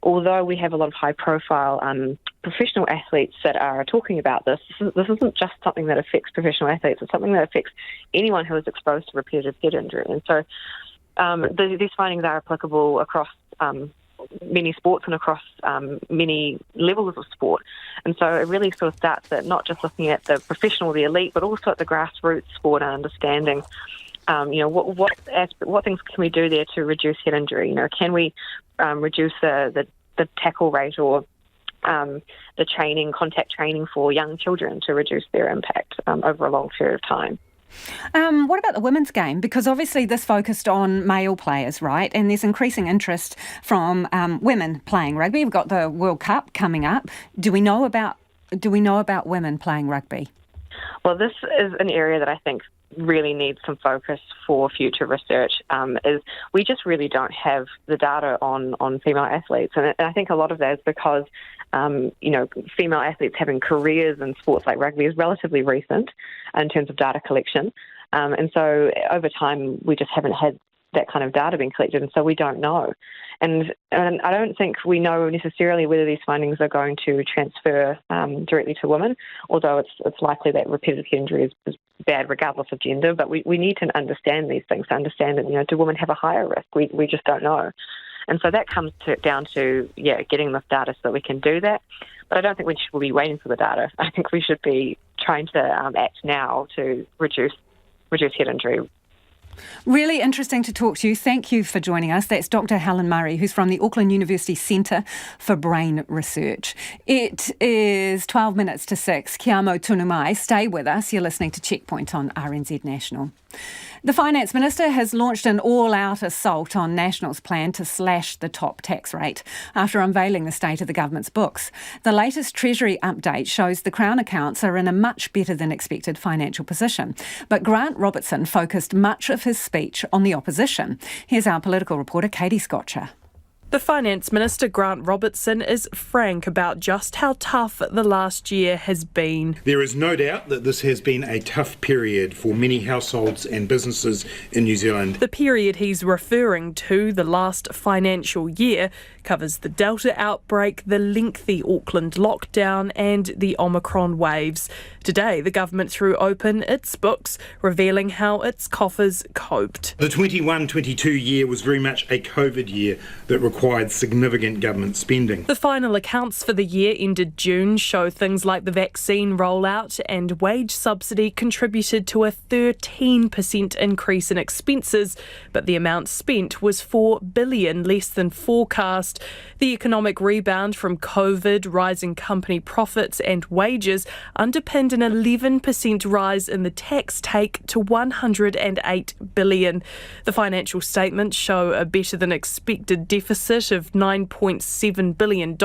although we have a lot of high-profile professional athletes that are talking about this isn't just something that affects professional athletes. It's something that affects anyone who is exposed to repetitive head injury. And so these findings are applicable across many sports and across many levels of sport. And so it really sort of starts at not just looking at the professional, the elite, but also at the grassroots sport and understanding what things can we do there to reduce head injury? Can we reduce the tackle rate or the contact training for young children to reduce their impact over a long period of time? What about the women's game? Because obviously this focused on male players, right? And there's increasing interest from women playing rugby. We've got the World Cup coming up. Do we know about women playing rugby? Well, this is an area that I think really needs some focus for future research. Is we just really don't have the data on female athletes, and I think a lot of that is because female athletes having careers in sports like rugby is relatively recent in terms of data collection, and so over time we just haven't had that kind of data being collected, and so we don't know. And I don't think we know necessarily whether these findings are going to transfer directly to women, although it's likely that repetitive head injury is bad regardless of gender. But we need to understand these things, to understand that, do women have a higher risk? We just don't know. And so that comes down to getting this data so that we can do that. But I don't think we should be waiting for the data. I think we should be trying to act now to reduce head injury. Really interesting to talk to you. Thank you for joining us. That's Dr. Helen Murray, who's from the Auckland University Centre for Brain Research. It is 12 minutes to 6. Kia mau tunu mai. Stay with us. You're listening to Checkpoint on RNZ National. The Finance Minister has launched an all-out assault on National's plan to slash the top tax rate after unveiling the state of the government's books. The latest Treasury update shows the Crown accounts are in a much better than expected financial position. But Grant Robertson focused much of his speech on the opposition. Here's our political reporter Katie Scotcher. The Finance Minister, Grant Robertson, is frank about just how tough the last year has been. There is no doubt that this has been a tough period for many households and businesses in New Zealand. The period he's referring to, the last financial year, covers the Delta outbreak, the lengthy Auckland lockdown and the Omicron waves. Today, the government threw open its books, revealing how its coffers coped. The 21-22 year was very much a COVID year that required significant government spending. The final accounts for the year ended June show things like the vaccine rollout and wage subsidy contributed to a 13% increase in expenses, but the amount spent was $4 billion less than forecast. The economic rebound from COVID, rising company profits and wages underpinned an 11% rise in the tax take to $108 billion. The financial statements show a better than expected deficit of $9.7 billion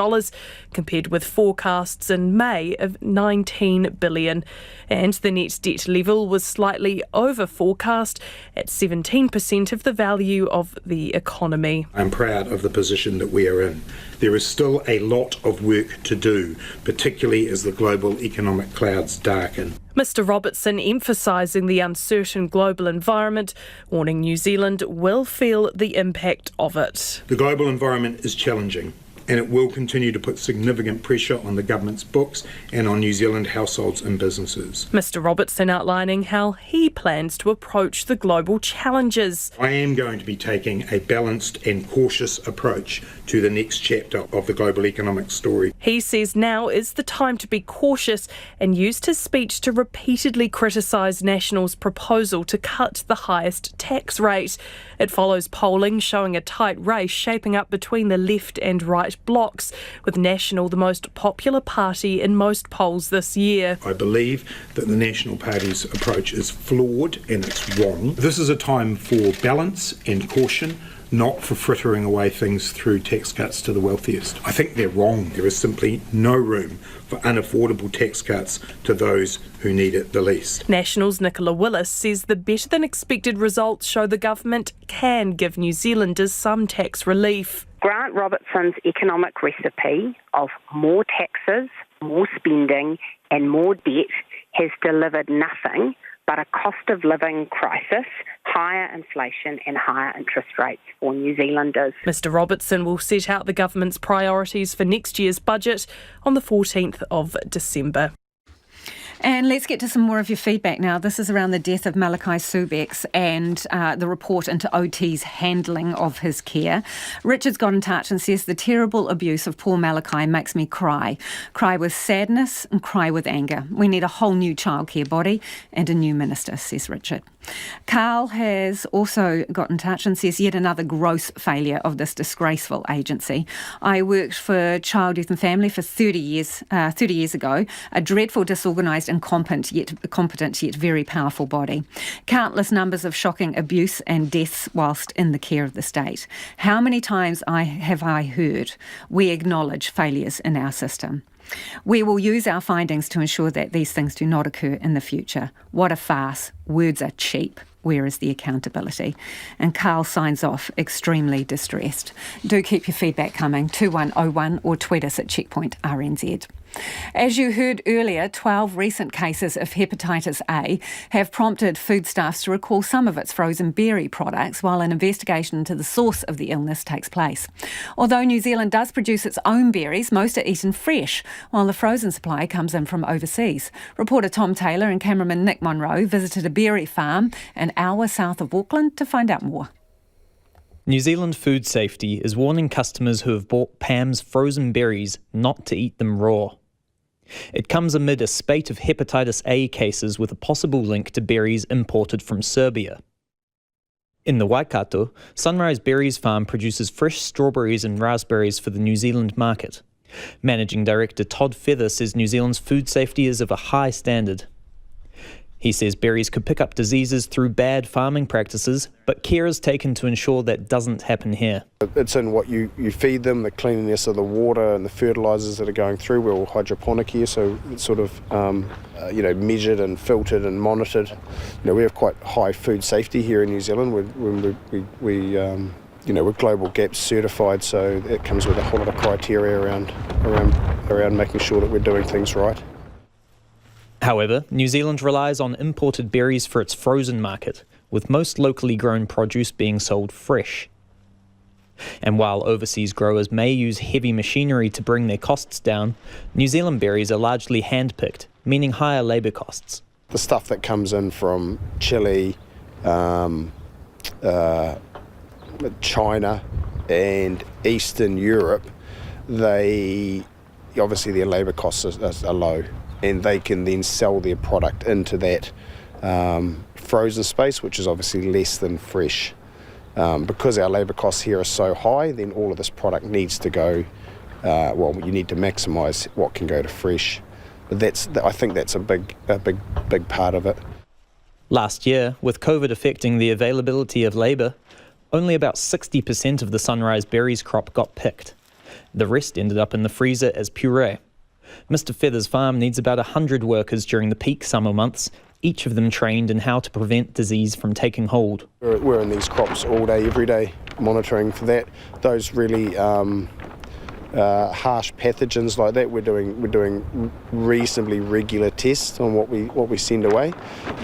compared with forecasts in May of $19 billion. And the net debt level was slightly over forecast at 17% of the value of the economy. I'm proud of the position that we are in. There is still a lot of work to do, particularly as the global economic clouds darken. Mr Robertson emphasising the uncertain global environment, warning New Zealand will feel the impact of it. The global environment is challenging. and it will continue to put significant pressure on the government's books and on New Zealand households and businesses. Mr Robertson outlining how he plans to approach the global challenges. I am going to be taking a balanced and cautious approach to the next chapter of the global economic story. He says now is the time to be cautious and used his speech to repeatedly criticise National's proposal to cut the highest tax rate. It follows polling showing a tight race shaping up between the left and right blocs, with National the most popular party in most polls this year. I believe that the National Party's approach is flawed and it's wrong. This is a time for balance and caution, not for frittering away things through tax cuts to the wealthiest. I think they're wrong. There is simply no room for unaffordable tax cuts to those who need it the least. National's Nicola Willis says the better-than-expected results show the government can give New Zealanders some tax relief. Grant Robertson's economic recipe of more taxes, more spending and more debt has delivered nothing but a cost of living crisis, higher inflation and higher interest rates for New Zealanders. Mr Robertson will set out the government's priorities for next year's budget on the 14th of December. And let's get to some more of your feedback now. This is around the death of Malachi Subecz and the report into OT's handling of his care. Richard's got in touch and says the terrible abuse of poor Malachi makes me cry. Cry with sadness and cry with anger. We need a whole new childcare body and a new minister, says Richard. Carl has also got in touch and says yet another gross failure of this disgraceful agency. I worked for Child, Youth and Family for 30 years ago, a dreadful, disorganised and competent yet very powerful body. Countless numbers of shocking abuse and deaths whilst in the care of the state. How many times have I heard we acknowledge failures in our system? We will use our findings to ensure that these things do not occur in the future. What a farce. Words are cheap. Where is the accountability? And Carl signs off extremely distressed. Do keep your feedback coming, 2101 or tweet us at Checkpoint RNZ. As you heard earlier, 12 recent cases of hepatitis A have prompted food staffs to recall some of its frozen berry products while an investigation into the source of the illness takes place. Although New Zealand does produce its own berries, most are eaten fresh, while the frozen supply comes in from overseas. Reporter Tom Taylor and cameraman Nick Monroe visited a berry farm an hour south of Auckland to find out more. New Zealand Food Safety is warning customers who have bought Pam's frozen berries not to eat them raw. It comes amid a spate of hepatitis A cases with a possible link to berries imported from Serbia. In the Waikato, Sunrise Berries Farm produces fresh strawberries and raspberries for the New Zealand market. Managing Director Todd Feather says New Zealand's food safety is of a high standard. He says berries could pick up diseases through bad farming practices, but care is taken to ensure that doesn't happen here. It's in what you feed them, the cleanliness of the water and the fertilisers that are going through. We're all hydroponic here, so it's sort of measured and filtered and monitored. We have quite high food safety here in New Zealand. We're Global GAP certified, so it comes with a whole lot of criteria around making sure that we're doing things right. However, New Zealand relies on imported berries for its frozen market, with most locally grown produce being sold fresh. And while overseas growers may use heavy machinery to bring their costs down, New Zealand berries are largely hand-picked, meaning higher labour costs. The stuff that comes in from Chile, China and Eastern Europe, obviously their labour costs are low. And they can then sell their product into that frozen space, which is obviously less than fresh. Because our labour costs here are so high, then all of this product needs to go, you need to maximise what can go to fresh. But I think that's a big part of it. Last year, with COVID affecting the availability of labour, only about 60% of the Sunrise Berries crop got picked. The rest ended up in the freezer as puree. Mr. Feather's farm needs about 100 workers during the peak summer months, each of them trained in how to prevent disease from taking hold. We're in these crops all day, every day, monitoring for that. Those really harsh pathogens like that, we're doing reasonably regular tests on what we send away.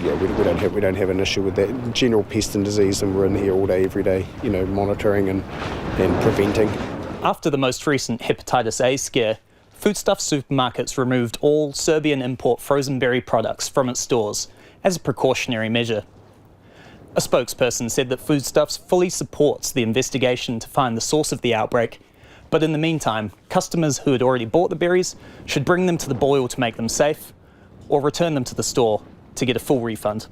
Yeah, we don't have an issue with that. General pest and disease, and we're in here all day, every day, monitoring and preventing. After the most recent hepatitis A scare, Foodstuffs supermarkets removed all Serbian import frozen berry products from its stores as a precautionary measure. A spokesperson said that Foodstuffs fully supports the investigation to find the source of the outbreak, but in the meantime, customers who had already bought the berries should bring them to the boil to make them safe, or return them to the store to get a full refund.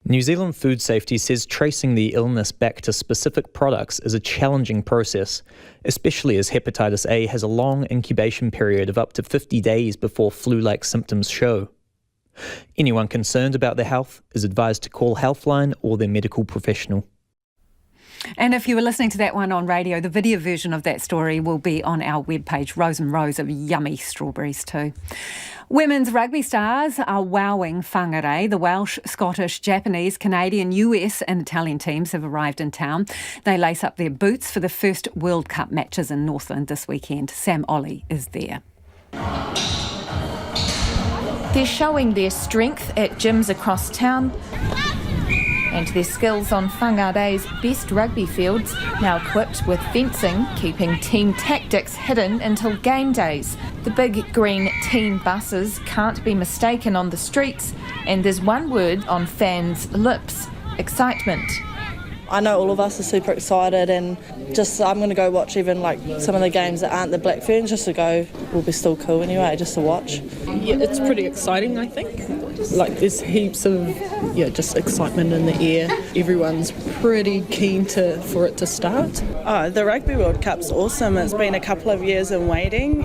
New Zealand Food Safety says tracing the illness back to specific products is a challenging process, especially as hepatitis A has a long incubation period of up to 50 days before flu-like symptoms show. Anyone concerned about their health is advised to call Healthline or their medical professional. And if you were listening to that one on radio, the video version of that story will be on our webpage. Rows and rows of yummy strawberries too. Women's rugby stars are wowing whangarei. The Welsh, Scottish, Japanese, Canadian, US and Italian teams have arrived in town. They lace up their boots for the first World Cup matches in Northland this weekend. Sam Ollie is there. They're showing their strength at gyms across town and their skills on whangarei's best rugby fields, now equipped with fencing, keeping team tactics hidden until game days. The big green team buses can't be mistaken on the streets, and there's one word on fans' lips: excitement. I know all of us are super excited, and just I'm going to go watch even like some of the games that aren't the Black Ferns, just to go. Will be still cool anyway, just to watch. Yeah, it's pretty exciting, I think. Like there's heaps of just excitement in the air. Everyone's pretty keen for it to start. Oh, the Rugby World Cup's awesome. It's been a couple of years in waiting.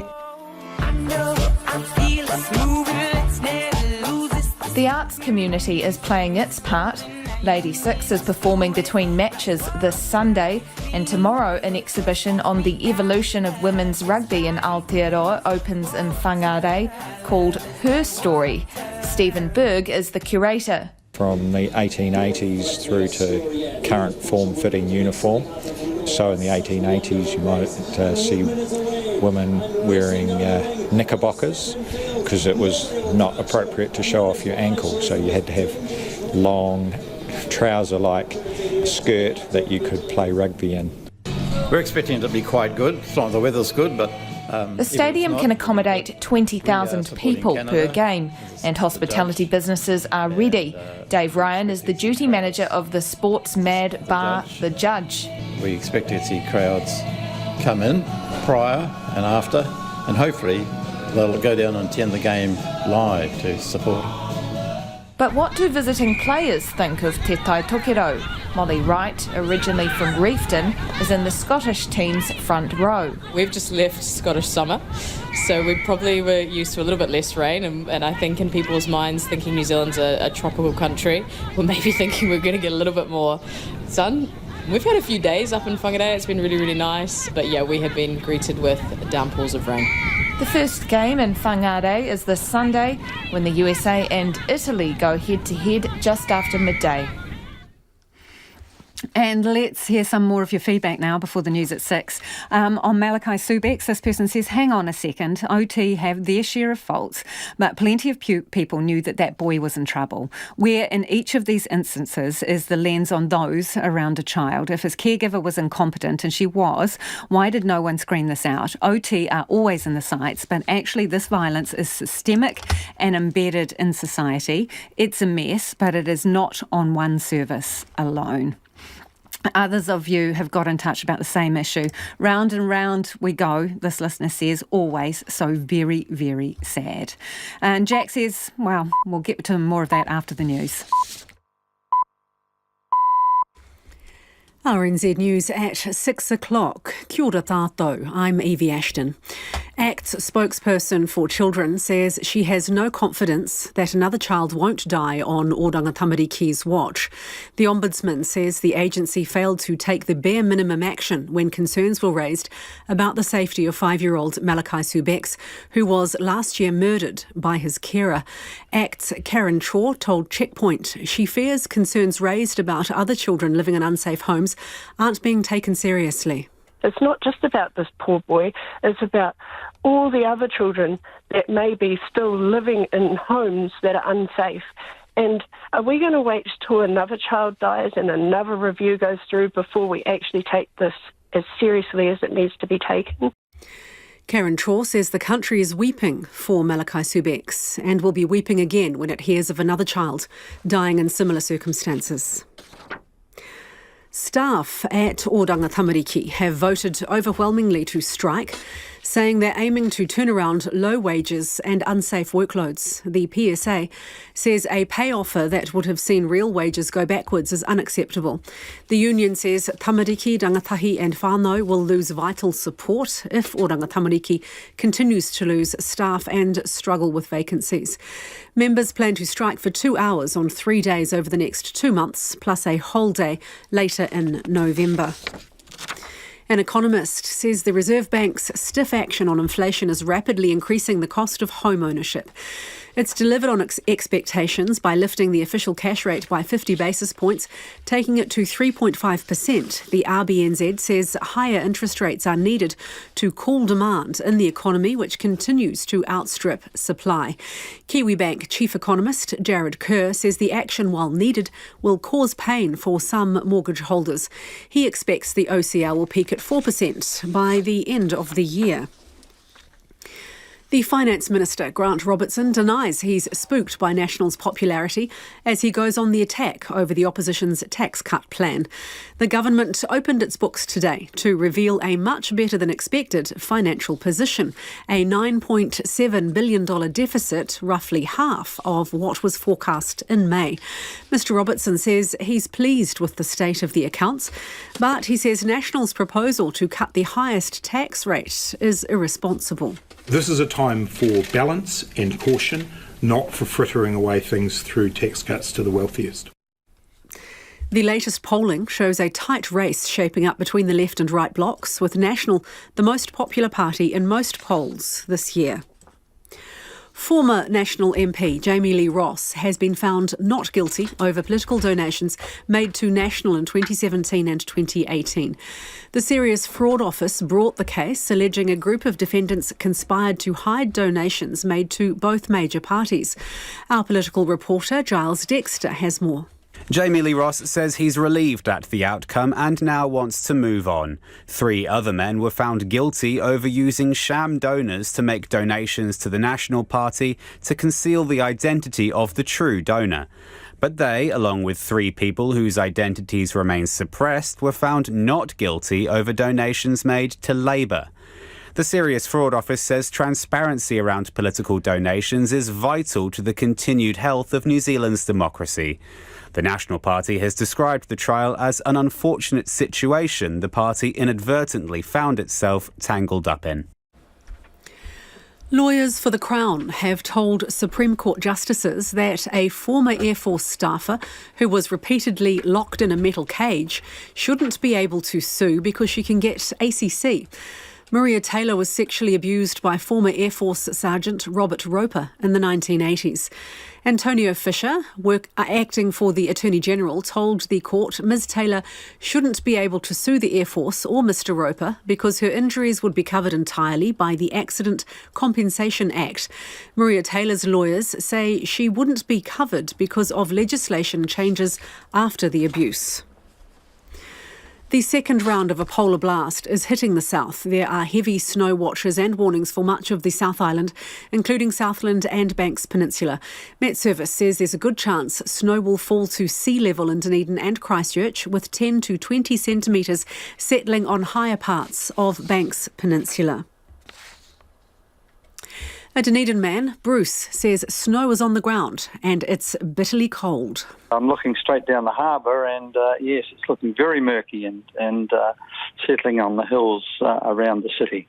The arts community is playing its part. Lady Six is performing between matches this Sunday, and tomorrow an exhibition on the evolution of women's rugby in Aotearoa opens in Whangarei called Her Story. Stephen Berg is the curator. From the 1880s through to current form-fitting uniform. So in the 1880s you might see women wearing knickerbockers because it was not appropriate to show off your ankle, so you had to have long trouser-like skirt that you could play rugby in. We're expecting it to be quite good. It's not the weather's good, but the stadium can accommodate 20,000 people per game, and hospitality businesses are ready. Dave Ryan is the duty manager of the sports mad bar, The Judge. We expect to see crowds come in prior and after, and hopefully they'll go down and attend the game live to support. But what do visiting players think of Te Tai Tokerau? Molly Wright, originally from Reefton, is in the Scottish team's front row. We've just left Scottish summer, so we probably were used to a little bit less rain, and I think in people's minds, thinking New Zealand's a tropical country, we're maybe thinking we're going to get a little bit more sun. We've had a few days up in Whangarei, it's been really, really nice, but yeah, we have been greeted with downpours of rain. The first game in Whangarei is this Sunday, when the USA and Italy go head-to-head just after midday. And let's hear some more of your feedback now before the news at 6. On Malachi Subecz, this person says, hang on a second, OT have their share of faults, but plenty of people knew that boy was in trouble. Where in each of these instances is the lens on those around a child? If his caregiver was incompetent, and she was, why did no one scream this out? OT are always in the sights, but actually this violence is systemic and embedded in society. It's a mess, but it is not on one service alone. Others of you have got in touch about the same issue. Round and round we go, this listener says, always so very, very sad. And Jack says, well, we'll get to more of that after the news. RNZ News at 6 o'clock. Kia ora tātou, I'm Evie Ashton. ACT's spokesperson for children says she has no confidence that another child won't die on Oranga Tamariki's watch. The Ombudsman says the agency failed to take the bare minimum action when concerns were raised about the safety of 5-year-old Malachi Subecz, who was last year murdered by his carer. ACT's Karen Chhour told Checkpoint she fears concerns raised about other children living in unsafe homes aren't being taken seriously. It's not just about this poor boy, it's about all the other children that may be still living in homes that are unsafe. And are we going to wait till another child dies and another review goes through before we actually take this as seriously as it needs to be taken. Karen Chhour says the country is weeping for Malachi Subecz and will be weeping again when it hears of another child dying in similar circumstances. Staff at Oranga Tamariki have voted overwhelmingly to strike, saying they're aiming to turn around low wages and unsafe workloads. The PSA says a pay offer that would have seen real wages go backwards is unacceptable. The union says Tamariki, Rangatahi and whānau will lose vital support if Oranga Tamariki continues to lose staff and struggle with vacancies. Members plan to strike for 2 hours on 3 days over the next 2 months, plus a whole day later in November. An economist says the Reserve Bank's stiff action on inflation is rapidly increasing the cost of home ownership. It's delivered on expectations by lifting the official cash rate by 50 basis points, taking it to 3.5%. The RBNZ says higher interest rates are needed to cool demand in the economy, which continues to outstrip supply. Kiwibank Chief Economist Karen Chhour says the action, while needed, will cause pain for some mortgage holders. He expects the OCR will peak at 4% by the end of the year. The Finance Minister, Grant Robertson, denies he's spooked by National's popularity as he goes on the attack over the opposition's tax cut plan. The government opened its books today to reveal a much better than expected financial position, a $9.7 billion deficit, roughly half of what was forecast in May. Mr Robertson says he's pleased with the state of the accounts, but he says National's proposal to cut the highest tax rate is irresponsible. This is a time for balance and caution, not for frittering away things through tax cuts to the wealthiest. The latest polling shows a tight race shaping up between the left and right blocs, with National the most popular party in most polls this year. Former National MP Jamie Lee Ross has been found not guilty over political donations made to National in 2017 and 2018. The Serious Fraud Office brought the case, alleging a group of defendants conspired to hide donations made to both major parties. Our political reporter Giles Dexter has more. Jamie Lee Ross says he's relieved at the outcome and now wants to move on. 3 other men were found guilty over using sham donors to make donations to the National Party to conceal the identity of the true donor. But they, along with 3 people whose identities remain suppressed, were found not guilty over donations made to Labour. The Serious Fraud Office says transparency around political donations is vital to the continued health of New Zealand's democracy. The National Party has described the trial as an unfortunate situation the party inadvertently found itself tangled up in. Lawyers for the Crown have told Supreme Court justices that a former Air Force staffer who was repeatedly locked in a metal cage shouldn't be able to sue because she can get ACC. Maria Taylor was sexually abused by former Air Force Sergeant Robert Roper in the 1980s. Antonio Fisher, acting for the Attorney General, told the court Ms Taylor shouldn't be able to sue the Air Force or Mr Roper because her injuries would be covered entirely by the Accident Compensation Act. Maria Taylor's lawyers say she wouldn't be covered because of legislation changes after the abuse. The second round of a polar blast is hitting the south. There are heavy snow watches and warnings for much of the South Island, including Southland and Banks Peninsula. Met Service says there's a good chance snow will fall to sea level in Dunedin and Christchurch, with 10 to 20 centimetres settling on higher parts of Banks Peninsula. A Dunedin man, Bruce, says snow is on the ground and it's bitterly cold. I'm looking straight down the harbour and yes, it's looking very murky and settling on the hills around the city.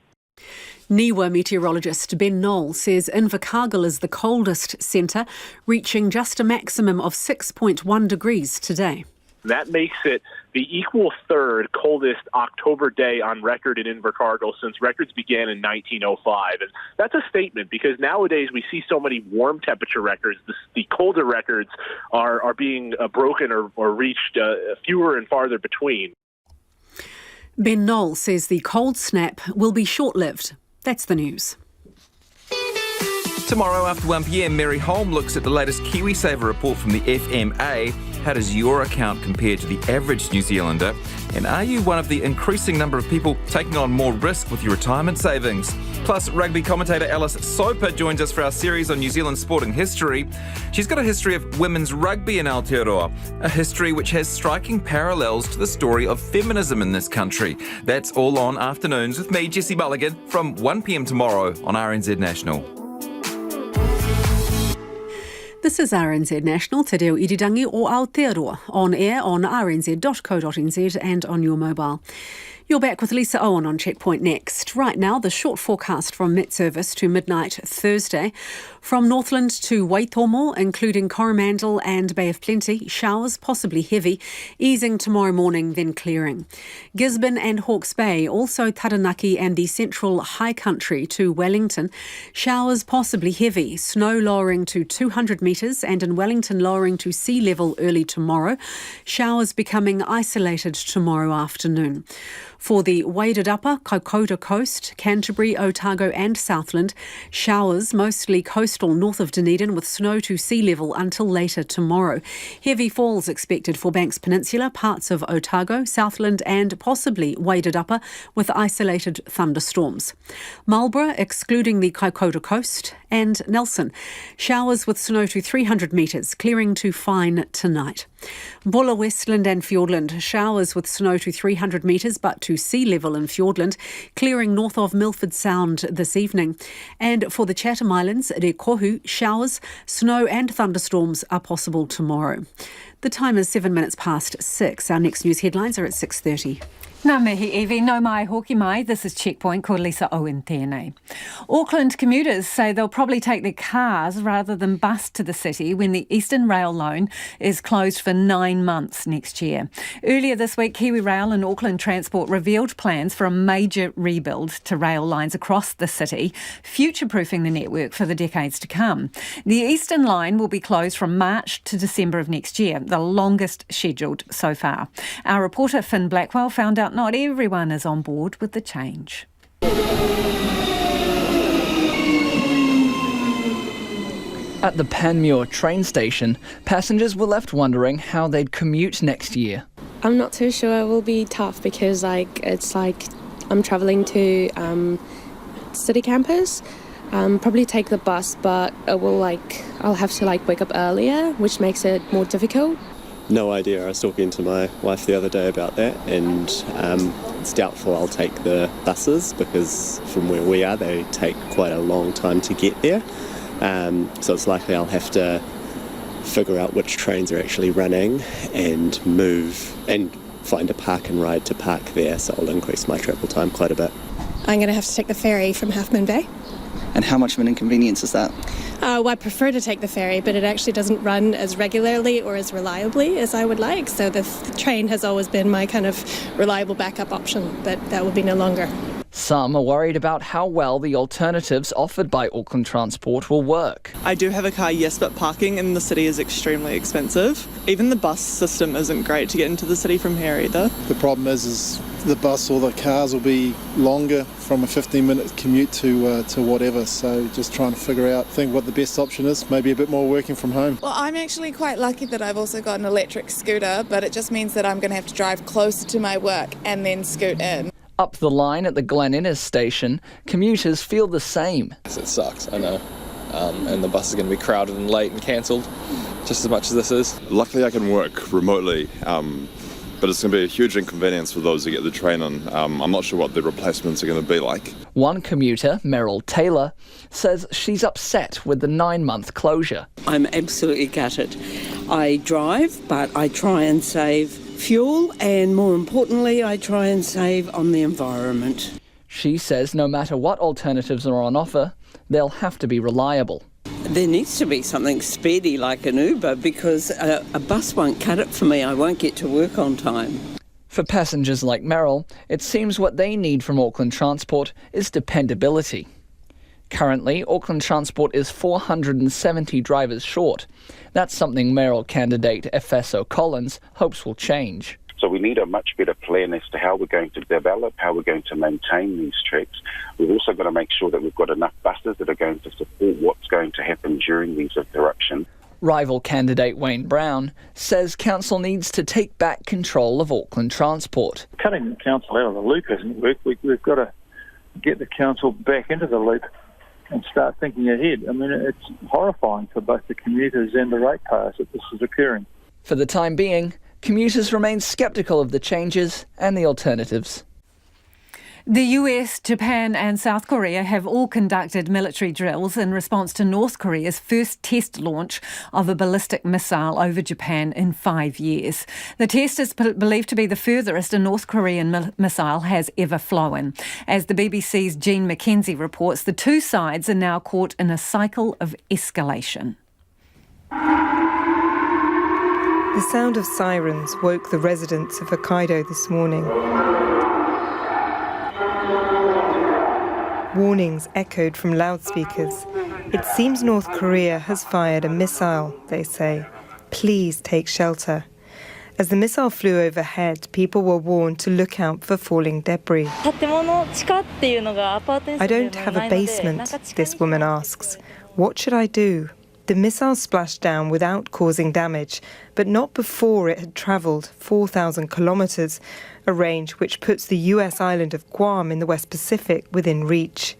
NIWA meteorologist Ben Knoll says Invercargill is the coldest centre, reaching just a maximum of 6.1 degrees today. That makes it the equal third coldest October day on record in Invercargill since records began in 1905. And that's a statement because nowadays we see so many warm temperature records. The colder records are being broken or reached fewer and farther between. Ben Knoll says the cold snap will be short-lived. That's the news. Tomorrow after 1pm, Mary Holm looks at the latest KiwiSaver report from the FMA. How does your account compare to the average New Zealander? And are you one of the increasing number of people taking on more risk with your retirement savings? Plus, rugby commentator Alice Soper joins us for our series on New Zealand sporting history. She's got a history of women's rugby in Aotearoa, a history which has striking parallels to the story of feminism in this country. That's all on Afternoons with me, Jesse Mulligan, from 1 p.m. tomorrow on RNZ National. This is RNZ National, Te Reo Irirangi o Aotearoa, on air on rnz.co.nz and on your mobile. You're back with Lisa Owen on Checkpoint next. Right now, the short forecast from Met Service to midnight Thursday. From Northland to Waitomo, including Coromandel and Bay of Plenty, showers, possibly heavy, easing tomorrow morning, then clearing. Gisborne and Hawke's Bay, also Taranaki and the central high country to Wellington, showers, possibly heavy, snow lowering to 200 metres and in Wellington lowering to sea level early tomorrow. Showers becoming isolated tomorrow afternoon. For the waded upper, Kaikoura Coast, Canterbury, Otago and Southland, showers mostly coastal north of Dunedin with snow to sea level until later tomorrow. Heavy falls expected for Banks Peninsula, parts of Otago, Southland and possibly waded upper with isolated thunderstorms. Marlborough, excluding the Kaikoura Coast, and Nelson, showers with snow to 300 metres, clearing to fine tonight. Bulla, Westland and Fiordland, showers with snow to 300 metres but to sea level in Fiordland, clearing north of Milford Sound this evening. And for the Chatham Islands, Rekohu, showers, snow and thunderstorms are possible tomorrow. The time is 7 minutes past 6. Our next news headlines are at 6:30. Nā mihi Evie, no mai hoki mai. This is Checkpoint, ko Lisa Owen tēnei. Auckland commuters say they'll probably take their cars rather than bus to the city when the Eastern Rail loan is closed for 9 months next year. Earlier this week, Kiwi Rail and Auckland Transport revealed plans for a major rebuild to rail lines across the city, future-proofing the network for the decades to come. The Eastern Line will be closed from March to December of next year, the longest scheduled so far. Our reporter Finn Blackwell found out not everyone is on board with the change. At the Panmure train station, passengers were left wondering how they'd commute next year. I'm not too sure. It will be tough because it's like I'm travelling to city campus. Probably take the bus, but I'll have to wake up earlier, which makes it more difficult. No idea. I was talking to my wife the other day about that, and it's doubtful I'll take the buses because from where we are they take quite a long time to get there. So it's likely I'll have to figure out which trains are actually running and move and find a park and ride to park there, so I'll increase my travel time quite a bit. I'm going to have to take the ferry from Half Moon Bay. And how much of an inconvenience is that? Well, I prefer to take the ferry, but it actually doesn't run as regularly or as reliably as I would like. So the train has always been my kind of reliable backup option, but that will be no longer. Some are worried about how well the alternatives offered by Auckland Transport will work. I do have a car, yes, but parking in the city is extremely expensive. Even the bus system isn't great to get into the city from here either. The problem is the bus or the cars will be longer from a 15-minute commute to whatever, so just trying to think what the best option is, maybe a bit more working from home. Well, I'm actually quite lucky that I've also got an electric scooter, but it just means that I'm going to have to drive closer to my work and then scoot in. Up the line at the Glen Innes station, commuters feel the same. It sucks, I know, and the bus is going to be crowded and late and cancelled, just as much as this is. Luckily I can work remotely, but it's going to be a huge inconvenience for those who get the train on. I'm not sure what the replacements are going to be like. One commuter, Meryl Taylor, says she's upset with the 9-month closure. I'm absolutely gutted. I drive, but I try and save fuel, and more importantly, I try and save on the environment. She says no matter what alternatives are on offer, they'll have to be reliable. There needs to be something speedy like an Uber because a bus won't cut it for me. I won't get to work on time. For passengers like Meryl, it seems what they need from Auckland Transport is dependability. Currently, Auckland Transport is 470 drivers short. That's something mayoral candidate Efeso Collins hopes will change. So we need a much better plan as to how we're going to develop, how we're going to maintain these tracks. We've also got to make sure that we've got enough buses that are going to support what's going to happen during these interruptions. Rival candidate Wayne Brown says council needs to take back control of Auckland transport. Cutting the council out of the loop hasn't worked. We've got to get the council back into the loop and start thinking ahead. I mean, it's horrifying for both the commuters and the ratepayers that this is occurring. For the time being, commuters remain sceptical of the changes and the alternatives. The US, Japan and South Korea have all conducted military drills in response to North Korea's first test launch of a ballistic missile over Japan in 5 years. The test is believed to be the furthest a North Korean missile has ever flown. As the BBC's Jean McKenzie reports, the two sides are now caught in a cycle of escalation. The sound of sirens woke the residents of Hokkaido this morning. Warnings echoed from loudspeakers. It seems North Korea has fired a missile, they say. Please take shelter. As the missile flew overhead, people were warned to look out for falling debris. I don't have a basement, this woman asks. What should I do? The missile splashed down without causing damage, but not before it had travelled 4,000 kilometres, a range which puts the US island of Guam in the West Pacific within reach.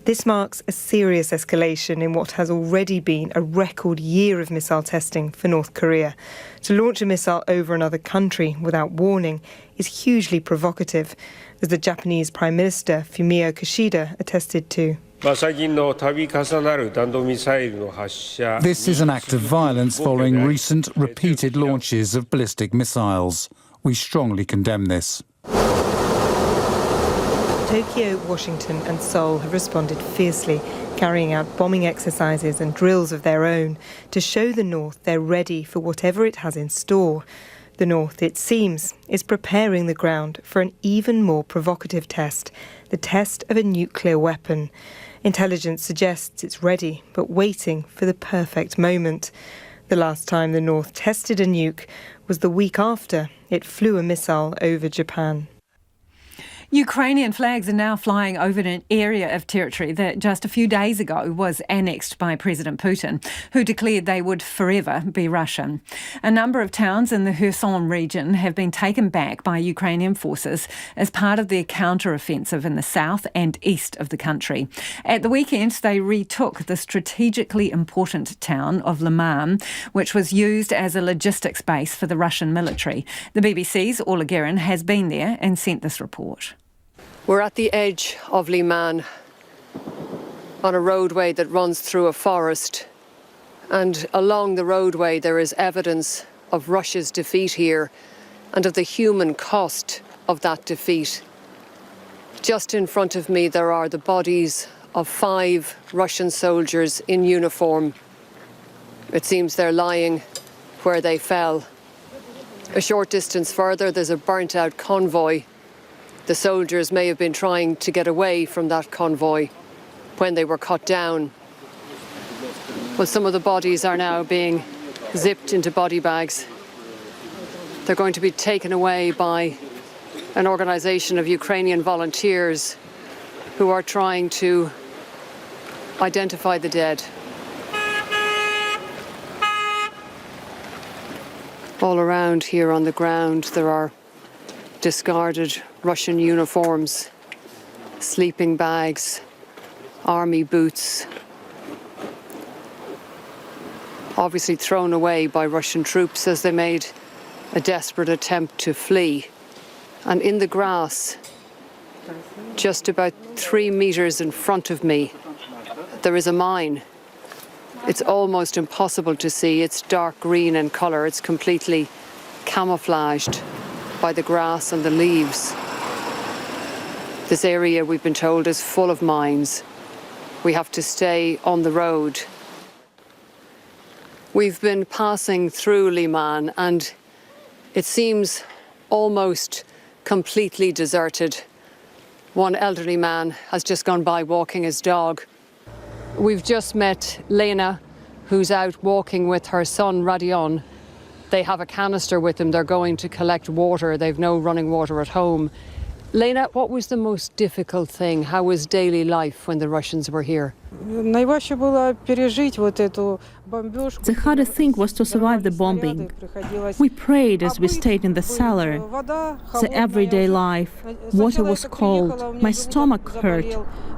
This marks a serious escalation in what has already been a record year of missile testing for North Korea. To launch a missile over another country without warning is hugely provocative, as the Japanese Prime Minister Fumio Kishida attested to. This is an act of violence following recent repeated launches of ballistic missiles. We strongly condemn this. Tokyo, Washington and Seoul have responded fiercely, carrying out bombing exercises and drills of their own to show the North they're ready for whatever it has in store. The North, it seems, is preparing the ground for an even more provocative test, the test of a nuclear weapon. Intelligence suggests it's ready, but waiting for the perfect moment. The last time the North tested a nuke was the week after it flew a missile over Japan. Ukrainian flags are now flying over an area of territory that just a few days ago was annexed by President Putin, who declared they would forever be Russian. A number of towns in the Kherson region have been taken back by Ukrainian forces as part of their counter-offensive in the south and east of the country. At the weekend, they retook the strategically important town of Liman, which was used as a logistics base for the Russian military. The BBC's Orla Guerin has been there and sent this report. We're at the edge of Liman, on a roadway that runs through a forest. And along the roadway there is evidence of Russia's defeat here and of the human cost of that defeat. Just in front of me there are the bodies of 5 Russian soldiers in uniform. It seems they're lying where they fell. A short distance further there's a burnt-out convoy. The soldiers may have been trying to get away from that convoy when they were cut down. But some of the bodies are now being zipped into body bags. They're going to be taken away by an organisation of Ukrainian volunteers who are trying to identify the dead. All around here on the ground there are discarded Russian uniforms, sleeping bags, army boots, obviously thrown away by Russian troops as they made a desperate attempt to flee. And in the grass, just about 3 meters in front of me, there is a mine. It's almost impossible to see. It's dark green in colour. It's completely camouflaged by the grass and the leaves. This area, we've been told, is full of mines. We have to stay on the road. We've been passing through Liman and it seems almost completely deserted. One elderly man has just gone by walking his dog. We've just met Lena, who's out walking with her son Radion. They have a canister with them. They're going to collect water. They've no running water at home. Lena, what was the most difficult thing? How was daily life when the Russians were here? The hardest thing was to survive the bombing. We prayed as we stayed in the cellar. The everyday life. Water was cold, my stomach hurt,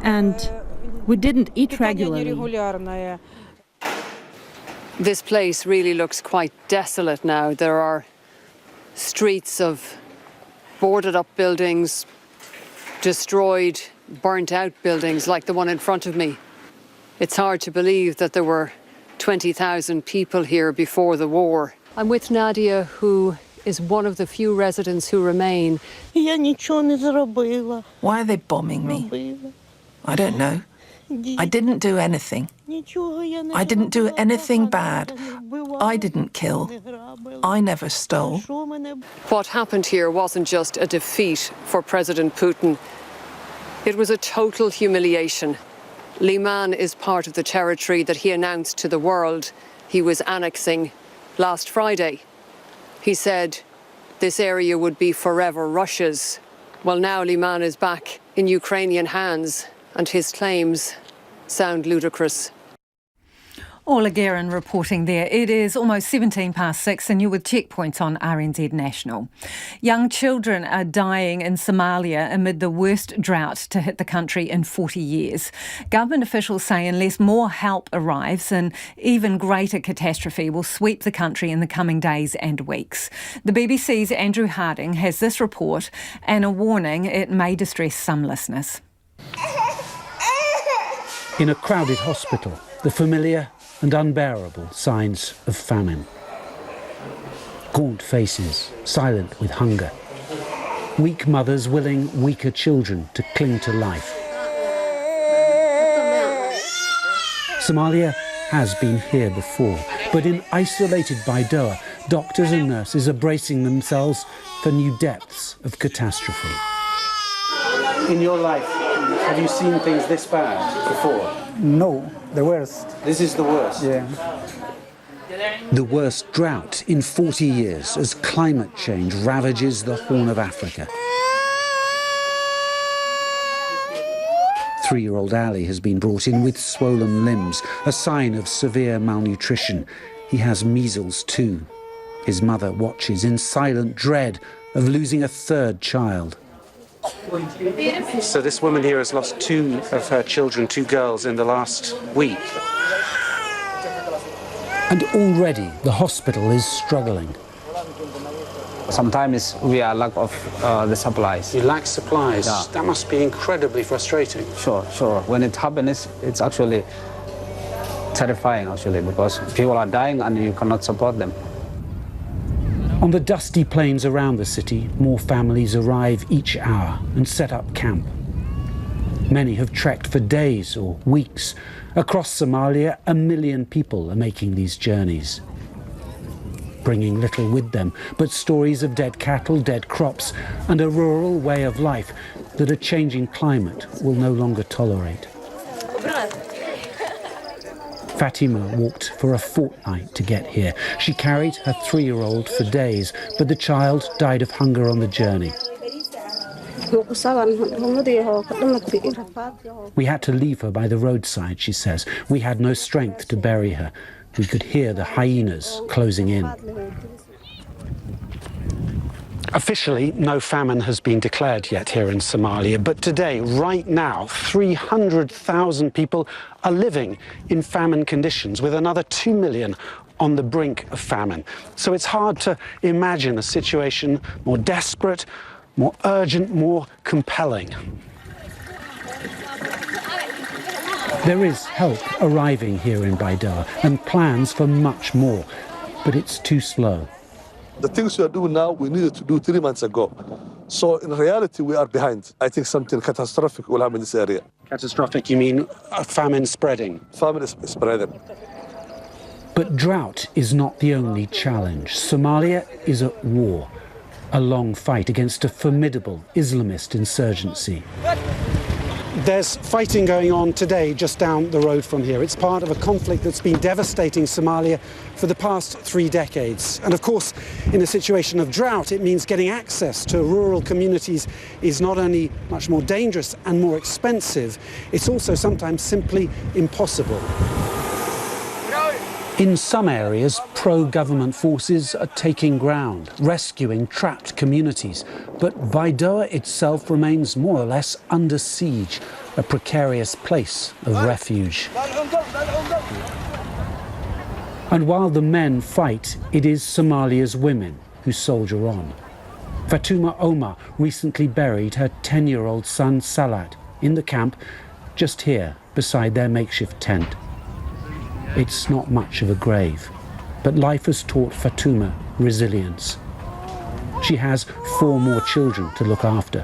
and we didn't eat regularly. This place really looks quite desolate now. There are streets of boarded up buildings, destroyed, burnt out buildings like the one in front of me. It's hard to believe that there were 20,000 people here before the war. I'm with Nadia, who is one of the few residents who remain. Why are they bombing me? I don't know. I didn't do anything. I didn't do anything bad. I didn't kill. I never stole. What happened here wasn't just a defeat for President Putin. It was a total humiliation. Liman is part of the territory that he announced to the world he was annexing last Friday. He said this area would be forever Russia's. Well, now Liman is back in Ukrainian hands, and his claims sound ludicrous. Orla Guerin reporting there. It is almost 6:17, and you're with Checkpoints on RNZ National. Young children are dying in Somalia amid the worst drought to hit the country in 40 years. Government officials say unless more help arrives, an even greater catastrophe will sweep the country in the coming days and weeks. The BBC's Andrew Harding has this report and a warning it may distress some listeners. In a crowded hospital, the familiar and unbearable signs of famine. Gaunt faces, silent with hunger. Weak mothers willing weaker children to cling to life. Somalia has been here before, but in isolated Baidoa, doctors and nurses are bracing themselves for new depths of catastrophe. In your life, have you seen things this bad before? No, the worst. This is the worst? Yeah. The worst drought in 40 years as climate change ravages the Horn of Africa. 3-year-old Ali has been brought in with swollen limbs, a sign of severe malnutrition. He has measles too. His mother watches in silent dread of losing a third child. So this woman here has lost 2 of her children, 2 girls, in the last week. And already the hospital is struggling. Sometimes we are lack of the supplies. You lack supplies? Yeah. That must be incredibly frustrating. Sure. When it happens, it's actually terrifying, actually, because people are dying and you cannot support them. On the dusty plains around the city, more families arrive each hour and set up camp. Many have trekked for days or weeks. Across Somalia, 1 million people are making these journeys, bringing little with them but stories of dead cattle, dead crops, and a rural way of life that a changing climate will no longer tolerate. Fatima walked for a fortnight to get here. She carried her 3-year-old for days, but the child died of hunger on the journey. We had to leave her by the roadside, she says. We had no strength to bury her. We could hear the hyenas closing in. Officially, no famine has been declared yet here in Somalia, but today, right now, 300,000 people are living in famine conditions, with another 2 million on the brink of famine. So it's hard to imagine a situation more desperate, more urgent, more compelling. There is help arriving here in Baidoa and plans for much more, but it's too slow. The things we are doing now, we needed to do 3 months ago. So in reality, we are behind. I think something catastrophic will happen in this area. Catastrophic, you mean a famine spreading? Famine is spreading. But drought is not the only challenge. Somalia is at war, a long fight against a formidable Islamist insurgency. There's fighting going on today just down the road from here. It's part of a conflict that's been devastating Somalia for the past 3 decades. And of course, in a situation of drought, it means getting access to rural communities is not only much more dangerous and more expensive, it's also sometimes simply impossible. In some areas, pro-government forces are taking ground, rescuing trapped communities. But Baidoa itself remains more or less under siege, a precarious place of refuge. And while the men fight, it is Somalia's women who soldier on. Fatuma Omar recently buried her 10-year-old son Salat in the camp just here beside their makeshift tent. It's not much of a grave, but life has taught Fatuma resilience. She has 4 more children to look after.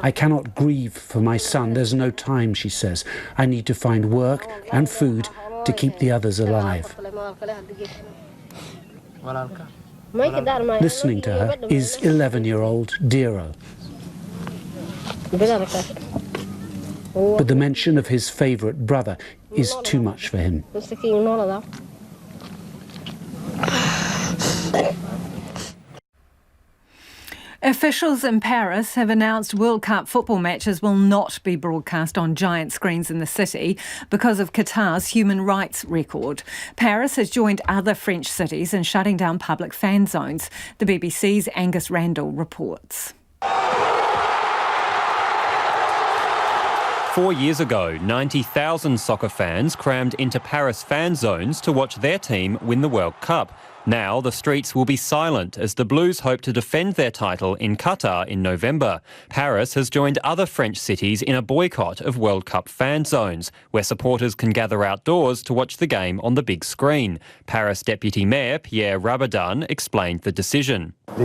I cannot grieve for my son. There's no time, she says. I need to find work and food to keep the others alive. Listening to her is 11-year-old Diro. But the mention of his favourite brother is too much for him. Officials in Paris have announced World Cup football matches will not be broadcast on giant screens in the city because of Qatar's human rights record. Paris has joined other French cities in shutting down public fan zones. The BBC's Angus Randall reports. 4 years ago, 90,000 soccer fans crammed into Paris fan zones to watch their team win the World Cup. Now the streets will be silent as the Blues hope to defend their title in Qatar in November. Paris has joined other French cities in a boycott of World Cup fan zones, where supporters can gather outdoors to watch the game on the big screen. Paris Deputy Mayor Pierre Rabadan explained the decision. We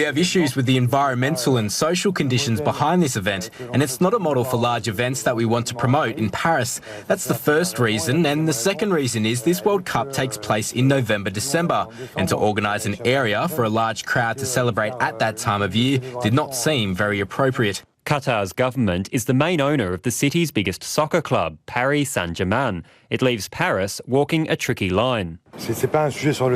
have issues with the environmental and social conditions behind this event, and it's not a model for large events that we want to promote in Paris. That's the first reason, and the second reason is this World Cup takes place in November-December, and to organise an area for a large crowd to celebrate at that time of year did not seem very appropriate. Qatar's government is the main owner of the city's biggest soccer club, Paris Saint-Germain. It leaves Paris walking a tricky line. It's not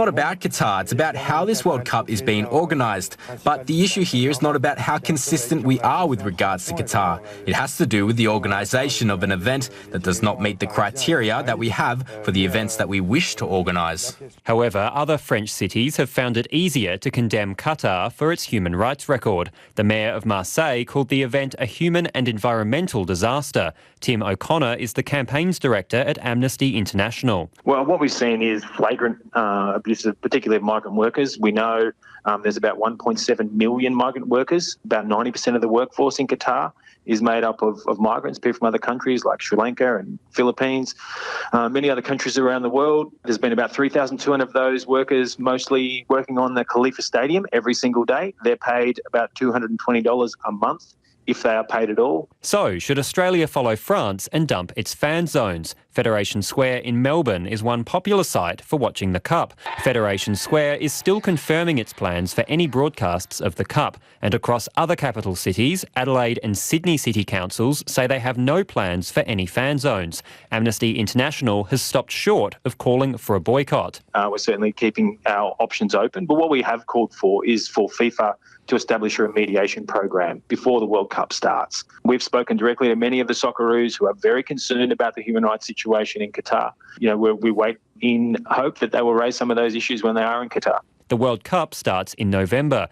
about Qatar, it's about how this World Cup is being organised. But the issue here is not about how consistent we are with regards to Qatar. It has to do with the organisation of an event that does not meet the criteria that we have for the events that we wish to organise. However, other French cities have found it easier to condemn Qatar for its human rights record. The mayor of Marseille called the event a human and environmental disaster. Tim O'Connor is the campaigns director at Amnesty International. Well, what we've seen is flagrant abuse of particularly of migrant workers. We know there's about 1.7 million migrant workers. About 90% of the workforce in Qatar is made up of migrants, people from other countries like Sri Lanka and Philippines, many other countries around the world. There's been about 3,200 of those workers mostly working on the Khalifa Stadium every single day. They're paid about $220 a month, if they are paid at all. So, should Australia follow France and dump its fan zones? Federation Square in Melbourne is one popular site for watching the Cup. Federation Square is still confirming its plans for any broadcasts of the Cup, and across other capital cities, Adelaide and Sydney City Councils say they have no plans for any fan zones. Amnesty International has stopped short of calling for a boycott. We're certainly keeping our options open, but what we have called for is for FIFA to establish a remediation program before the World Cup starts. We've spoken directly to many of the Socceroos who are very concerned about the human rights situation in Qatar. We wait in hope that they will raise some of those issues when they are in Qatar. The World Cup starts in November.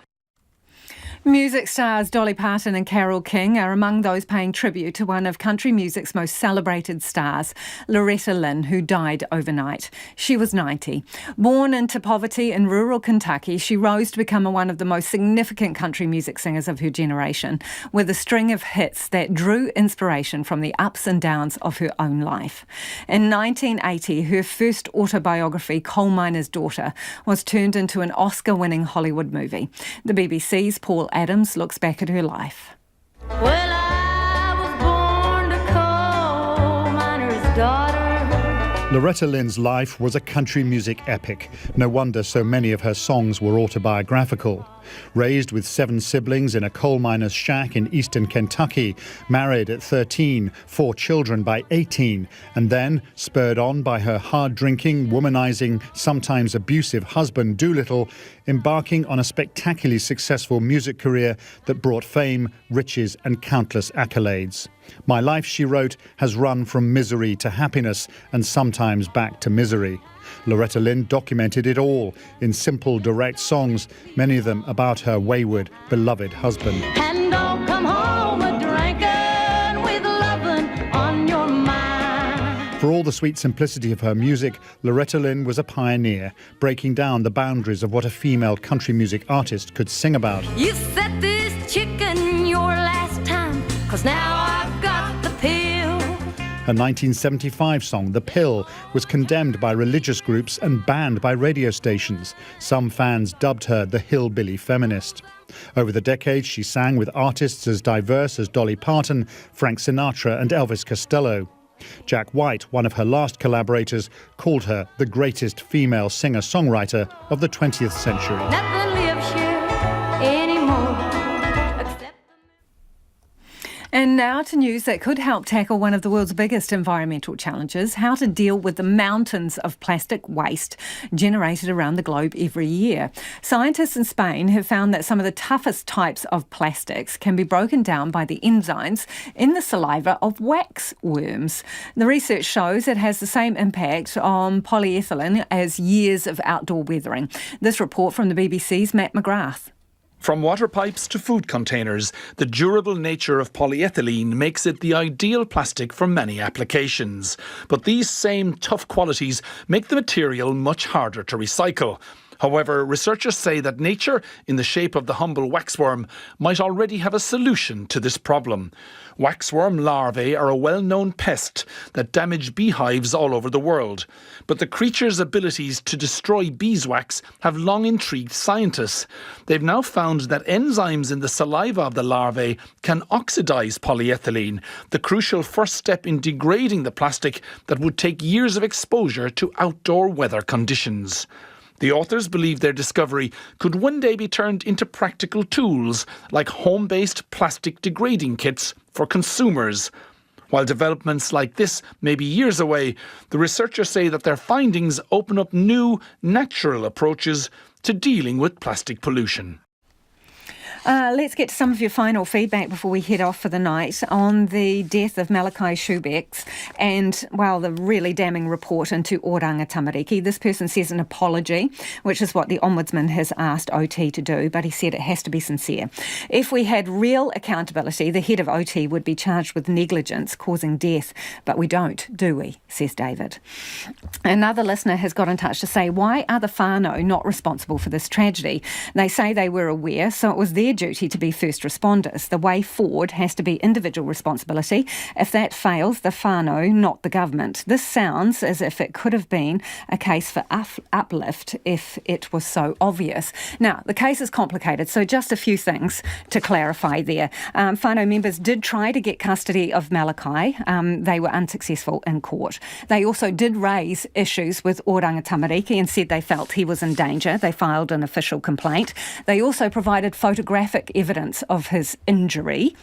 Music stars Dolly Parton and Carole King are among those paying tribute to one of country music's most celebrated stars, Loretta Lynn, who died overnight. She was 90. Born into poverty in rural Kentucky, she rose to become one of the most significant country music singers of her generation, with a string of hits that drew inspiration from the ups and downs of her own life. In 1980, her first autobiography, Coal Miner's Daughter, was turned into an Oscar-winning Hollywood movie. The BBC's Paul Adams looks back at her life. Well, I was born a coal miner's daughter. Loretta Lynn's life was a country music epic. No wonder so many of her songs were autobiographical. Raised with 7 siblings in a coal miner's shack in eastern Kentucky, married at 13, 4 children by 18, and then, spurred on by her hard-drinking, womanizing, sometimes abusive husband Doolittle, embarking on a spectacularly successful music career that brought fame, riches and countless accolades. My life, she wrote, has run from misery to happiness and sometimes back to misery. Loretta Lynn documented it all in simple, direct songs, many of them about her wayward, beloved husband. And don't come home a-drinking with lovin' on your mind. For all the sweet simplicity of her music, Loretta Lynn was a pioneer, breaking down the boundaries of what a female country music artist could sing about. You set this chicken your last time, 'cause now I've got the pill. Her 1975 song, The Pill, was condemned by religious groups and banned by radio stations. Some fans dubbed her the hillbilly feminist. Over the decades, she sang with artists as diverse as Dolly Parton, Frank Sinatra and Elvis Costello. Jack White, one of her last collaborators, called her the greatest female singer-songwriter of the 20th century. Nothing lives here anymore. And now to news that could help tackle one of the world's biggest environmental challenges, how to deal with the mountains of plastic waste generated around the globe every year. Scientists in Spain have found that some of the toughest types of plastics can be broken down by the enzymes in the saliva of wax worms. The research shows it has the same impact on polyethylene as years of outdoor weathering. This report from the BBC's Matt McGrath. From water pipes to food containers, the durable nature of polyethylene makes it the ideal plastic for many applications. But these same tough qualities make the material much harder to recycle. However, researchers say that nature, in the shape of the humble waxworm, might already have a solution to this problem. Waxworm larvae are a well-known pest that damage beehives all over the world. But the creature's abilities to destroy beeswax have long intrigued scientists. They've now found that enzymes in the saliva of the larvae can oxidize polyethylene, the crucial first step in degrading the plastic that would take years of exposure to outdoor weather conditions. The authors believe their discovery could one day be turned into practical tools like home-based plastic degrading kits for consumers. While developments like this may be years away, the researchers say that their findings open up new, natural approaches to dealing with plastic pollution. Let's get to some of your final feedback before we head off for the night on the death of Malachi Subecz and, well, the really damning report into Oranga Tamariki. This person says an apology, which is what the Ombudsman has asked OT to do, but he said it has to be sincere. If we had real accountability, the head of OT would be charged with negligence causing death, but we don't, do we, says David. Another listener has got in touch to say, why are the whānau not responsible for this tragedy? They say they were aware, so it was their duty to be first responders. The way forward has to be individual responsibility. If that fails, the whānau, not the government. This sounds as if it could have been a case for uplift if it was so obvious. Now, the case is complicated, so just a few things to clarify there. Whānau members did try to get custody of Malachi. They were unsuccessful in court. They also did raise issues with Oranga Tamariki and said they felt he was in danger. They filed an official complaint. They also provided photographic evidence of his injury.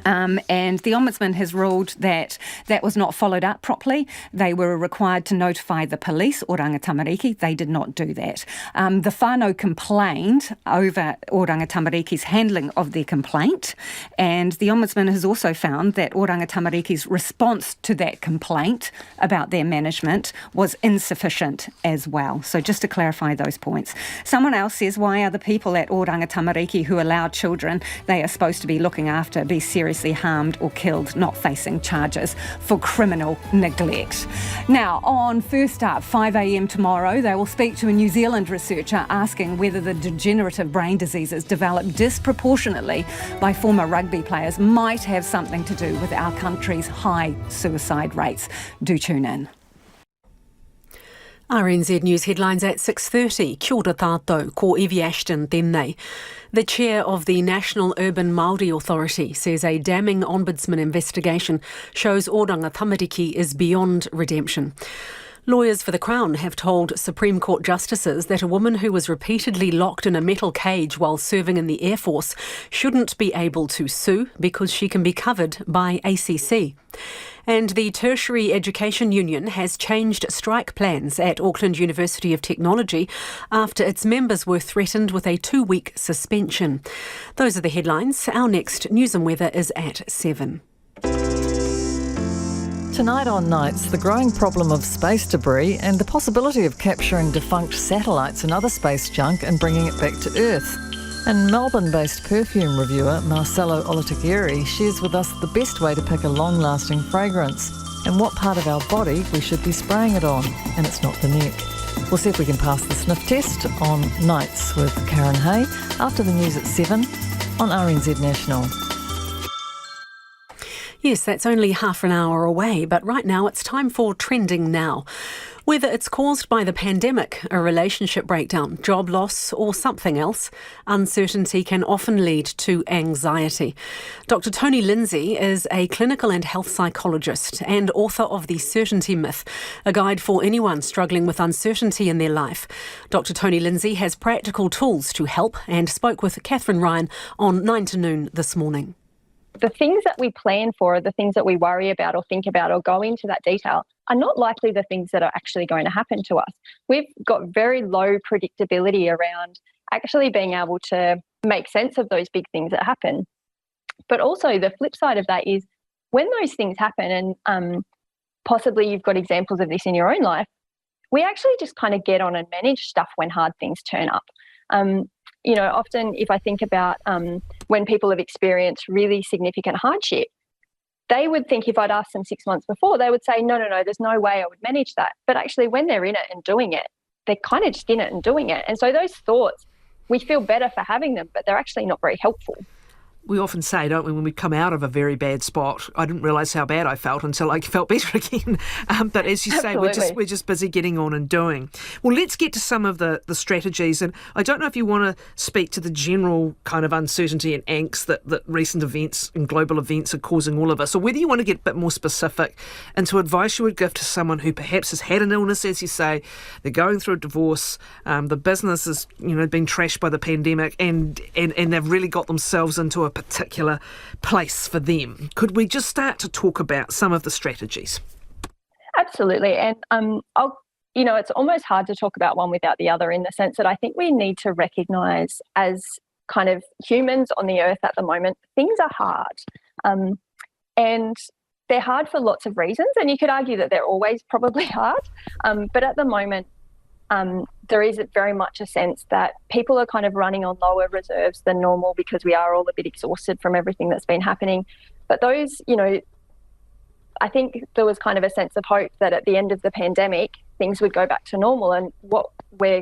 And the Ombudsman has ruled that that was not followed up properly. They were required to notify the police, Oranga Tamariki. They did not do that. The whānau complained over Oranga Tamariki's handling of their complaint, and the Ombudsman has also found that Oranga Tamariki's response to that complaint about their management was insufficient as well. So just to clarify those points. Someone else says, why are the people at Oranga Tamariki who allow children they are supposed to be looking after be seriously harmed or killed, not facing charges for criminal neglect? Now, on First Up, 5 a.m. tomorrow, they will speak to a New Zealand researcher asking whether the degenerative brain diseases developed disproportionately by former rugby players might have something to do with our country's high suicide rates. Do tune in. RNZ News headlines at 6:30. Kia ora tātou, ko Evie Ashton tēnei. The chair of the National Urban Māori Authority says a damning Ombudsman investigation shows Oranga Tamariki is beyond redemption. Lawyers for the Crown have told Supreme Court justices that a woman who was repeatedly locked in a metal cage while serving in the Air Force shouldn't be able to sue because she can be covered by ACC. And the Tertiary Education Union has changed strike plans at Auckland University of Technology after its members were threatened with a 2-week suspension. Those are the headlines. Our next news and weather is at 7. Tonight on Nights, the growing problem of space debris and the possibility of capturing defunct satellites and other space junk and bringing it back to Earth. And Melbourne-based perfume reviewer Marcelo Olatigieri shares with us the best way to pick a long-lasting fragrance and what part of our body we should be spraying it on, and it's not the neck. We'll see if we can pass the sniff test on Nights with Karen Chhour after the news at 7 on RNZ National. Yes, that's only half an hour away, but right now it's time for Trending Now. Whether it's caused by the pandemic, a relationship breakdown, job loss or something else, uncertainty can often lead to anxiety. Dr. Toni Lindsay is a clinical and health psychologist and author of The Certainty Myth, a guide for anyone struggling with uncertainty in their life. Dr. Toni Lindsay has practical tools to help and spoke with Catherine Ryan on 9 to Noon this morning. The things that we plan for, the things that we worry about or think about or go into that detail are not likely the things that are actually going to happen to us. We've got very low predictability around actually being able to make sense of those big things that happen. But also the flip side of that is when those things happen, and possibly you've got examples of this in your own life, we actually just kind of get on and manage stuff when hard things turn up. Often if I think about when people have experienced really significant hardship, they would think if I'd asked them 6 months before, they would say, no, there's no way I would manage that. But actually when they're in it and doing it, they're kind of just in it and doing it. And so those thoughts, we feel better for having them, but they're actually not very helpful. We often say, don't we, when we come out of a very bad spot, I didn't realise how bad I felt until I felt better again. But as you say, we're just busy getting on and doing. Well, let's get to some of the strategies. And I don't know if you want to speak to the general kind of uncertainty and angst that recent events and global events are causing all of us, or whether you want to get a bit more specific into advice you would give to someone who perhaps has had an illness, as you say, they're going through a divorce, the business has been trashed by the pandemic, and they've really got themselves into a particular place for them. Could we just start to talk about some of the strategies? Absolutely. And it's almost hard to talk about one without the other, in the sense that I think we need to recognise as kind of humans on the earth at the moment, things are hard. And they're hard for lots of reasons, and you could argue that they're always probably hard. But at the moment, there is very much a sense that people are kind of running on lower reserves than normal because we are all a bit exhausted from everything that's been happening. But those, I think there was kind of a sense of hope that at the end of the pandemic, things would go back to normal. And what we're